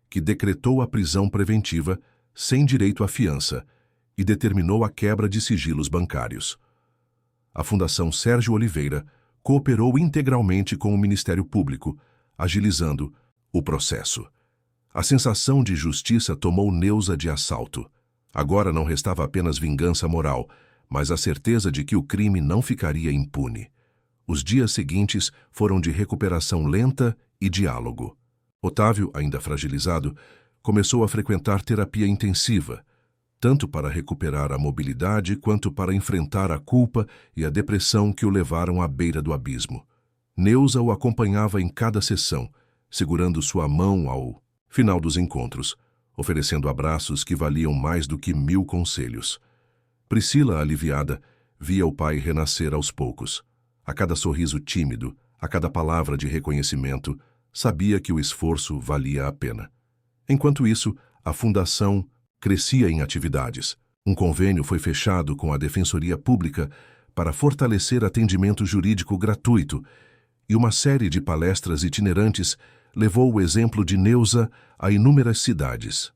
que decretou a prisão preventiva sem direito à fiança e determinou a quebra de sigilos bancários. A Fundação Sérgio Oliveira cooperou integralmente com o Ministério Público, agilizando o processo. A sensação de justiça tomou Neuza de assalto. Agora não restava apenas vingança moral, mas a certeza de que o crime não ficaria impune. Os dias seguintes foram de recuperação lenta e diálogo. Otávio, ainda fragilizado, começou a frequentar terapia intensiva, tanto para recuperar a mobilidade quanto para enfrentar a culpa e a depressão que o levaram à beira do abismo. Neuza o acompanhava em cada sessão, segurando sua mão ao final dos encontros, oferecendo abraços que valiam mais do que 1000 conselhos. Priscila, aliviada, via o pai renascer aos poucos. A cada sorriso tímido, a cada palavra de reconhecimento, sabia que o esforço valia a pena. Enquanto isso, a Fundação crescia em atividades. Um convênio foi fechado com a Defensoria Pública para fortalecer atendimento jurídico gratuito e uma série de palestras itinerantes levou o exemplo de Neuza a inúmeras cidades.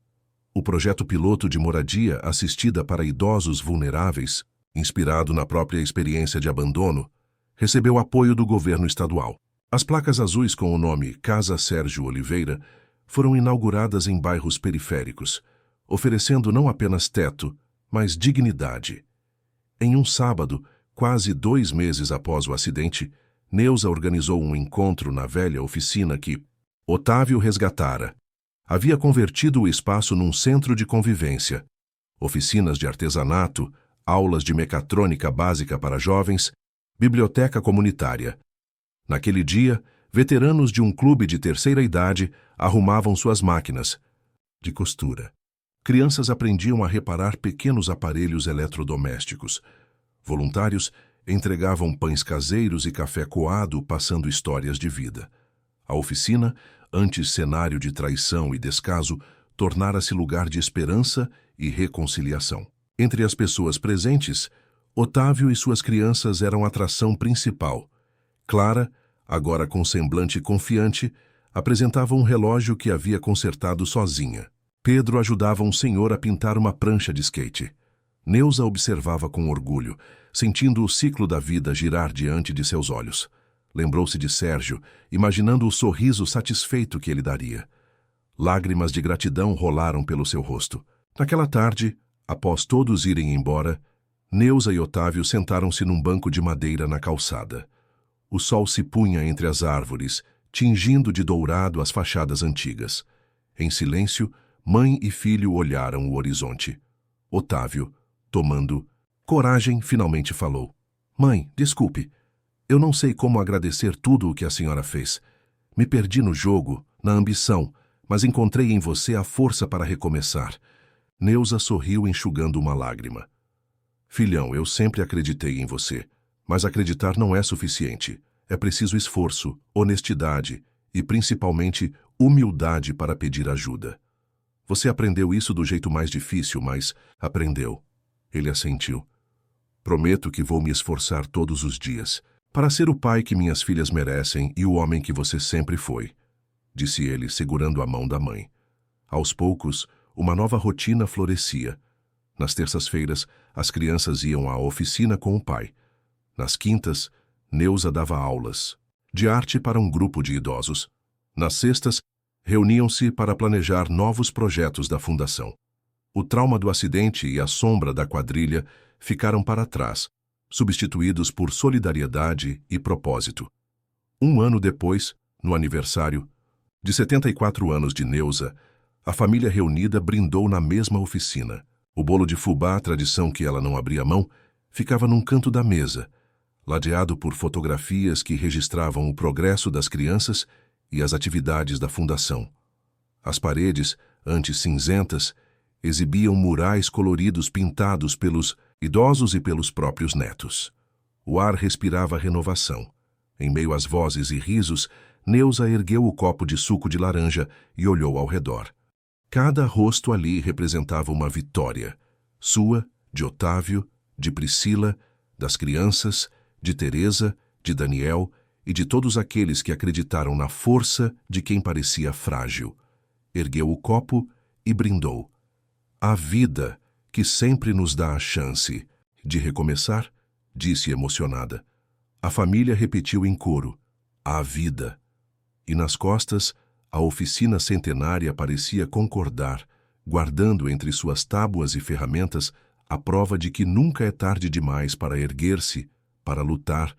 O projeto piloto de moradia assistida para idosos vulneráveis, inspirado na própria experiência de abandono, recebeu apoio do governo estadual. As placas azuis com o nome Casa Sérgio Oliveira foram inauguradas em bairros periféricos, oferecendo não apenas teto, mas dignidade. Em um sábado, quase 2 meses após o acidente, Neuza organizou um encontro na velha oficina que Otávio resgatara. Havia convertido o espaço num centro de convivência. Oficinas de artesanato, aulas de mecatrônica básica para jovens, biblioteca comunitária. Naquele dia, veteranos de um clube de terceira idade arrumavam suas máquinas de costura. Crianças aprendiam a reparar pequenos aparelhos eletrodomésticos. Voluntários entregavam pães caseiros e café coado, passando histórias de vida. A oficina, antes cenário de traição e descaso, tornara-se lugar de esperança e reconciliação. Entre as pessoas presentes, Otávio e suas crianças eram a atração principal. Clara, agora com semblante confiante, apresentava um relógio que havia consertado sozinha. Pedro ajudava um senhor a pintar uma prancha de skate. Neuza observava com orgulho, sentindo o ciclo da vida girar diante de seus olhos. Lembrou-se de Sérgio, imaginando o sorriso satisfeito que ele daria. Lágrimas de gratidão rolaram pelo seu rosto. Naquela tarde, após todos irem embora, Neuza e Otávio sentaram-se num banco de madeira na calçada. O sol se punha entre as árvores, tingindo de dourado as fachadas antigas. Em silêncio, mãe e filho olharam o horizonte. Otávio, tomando coragem, finalmente falou: "Mãe, desculpe. Eu não sei como agradecer tudo o que a senhora fez. Me perdi no jogo, na ambição, mas encontrei em você a força para recomeçar." Neuza sorriu enxugando uma lágrima. "Filhão, eu sempre acreditei em você, mas acreditar não é suficiente. É preciso esforço, honestidade e, principalmente, humildade para pedir ajuda. Você aprendeu isso do jeito mais difícil, mas aprendeu." Ele assentiu. "Prometo que vou me esforçar todos os dias para ser o pai que minhas filhas merecem e o homem que você sempre foi", disse ele, segurando a mão da mãe. Aos poucos, uma nova rotina florescia. Nas terças-feiras, as crianças iam à oficina com o pai. Nas quintas, Neuza dava aulas de arte para um grupo de idosos. Nas sextas, reuniam-se para planejar novos projetos da fundação. O trauma do acidente e a sombra da quadrilha ficaram para trás, substituídos por solidariedade e propósito. 1 ano depois, no aniversário de 74 anos de Neuza, a família reunida brindou na mesma oficina. O bolo de fubá, tradição que ela não abria mão, ficava num canto da mesa, ladeado por fotografias que registravam o progresso das crianças e as atividades da fundação. As paredes, antes cinzentas, exibiam murais coloridos pintados pelos idosos e pelos próprios netos. O ar respirava renovação. Em meio às vozes e risos, Neuza ergueu o copo de suco de laranja e olhou ao redor. Cada rosto ali representava uma vitória. Sua, de Otávio, de Priscila, das crianças, de Teresa, de Daniel e de todos aqueles que acreditaram na força de quem parecia frágil. Ergueu o copo e brindou. "A vida, que sempre nos dá a chance de recomeçar", disse emocionada. A família repetiu em coro: "A vida." E nas costas, a oficina centenária parecia concordar, guardando entre suas tábuas e ferramentas a prova de que nunca é tarde demais para erguer-se, para lutar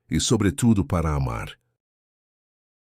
e, sobretudo, para amar.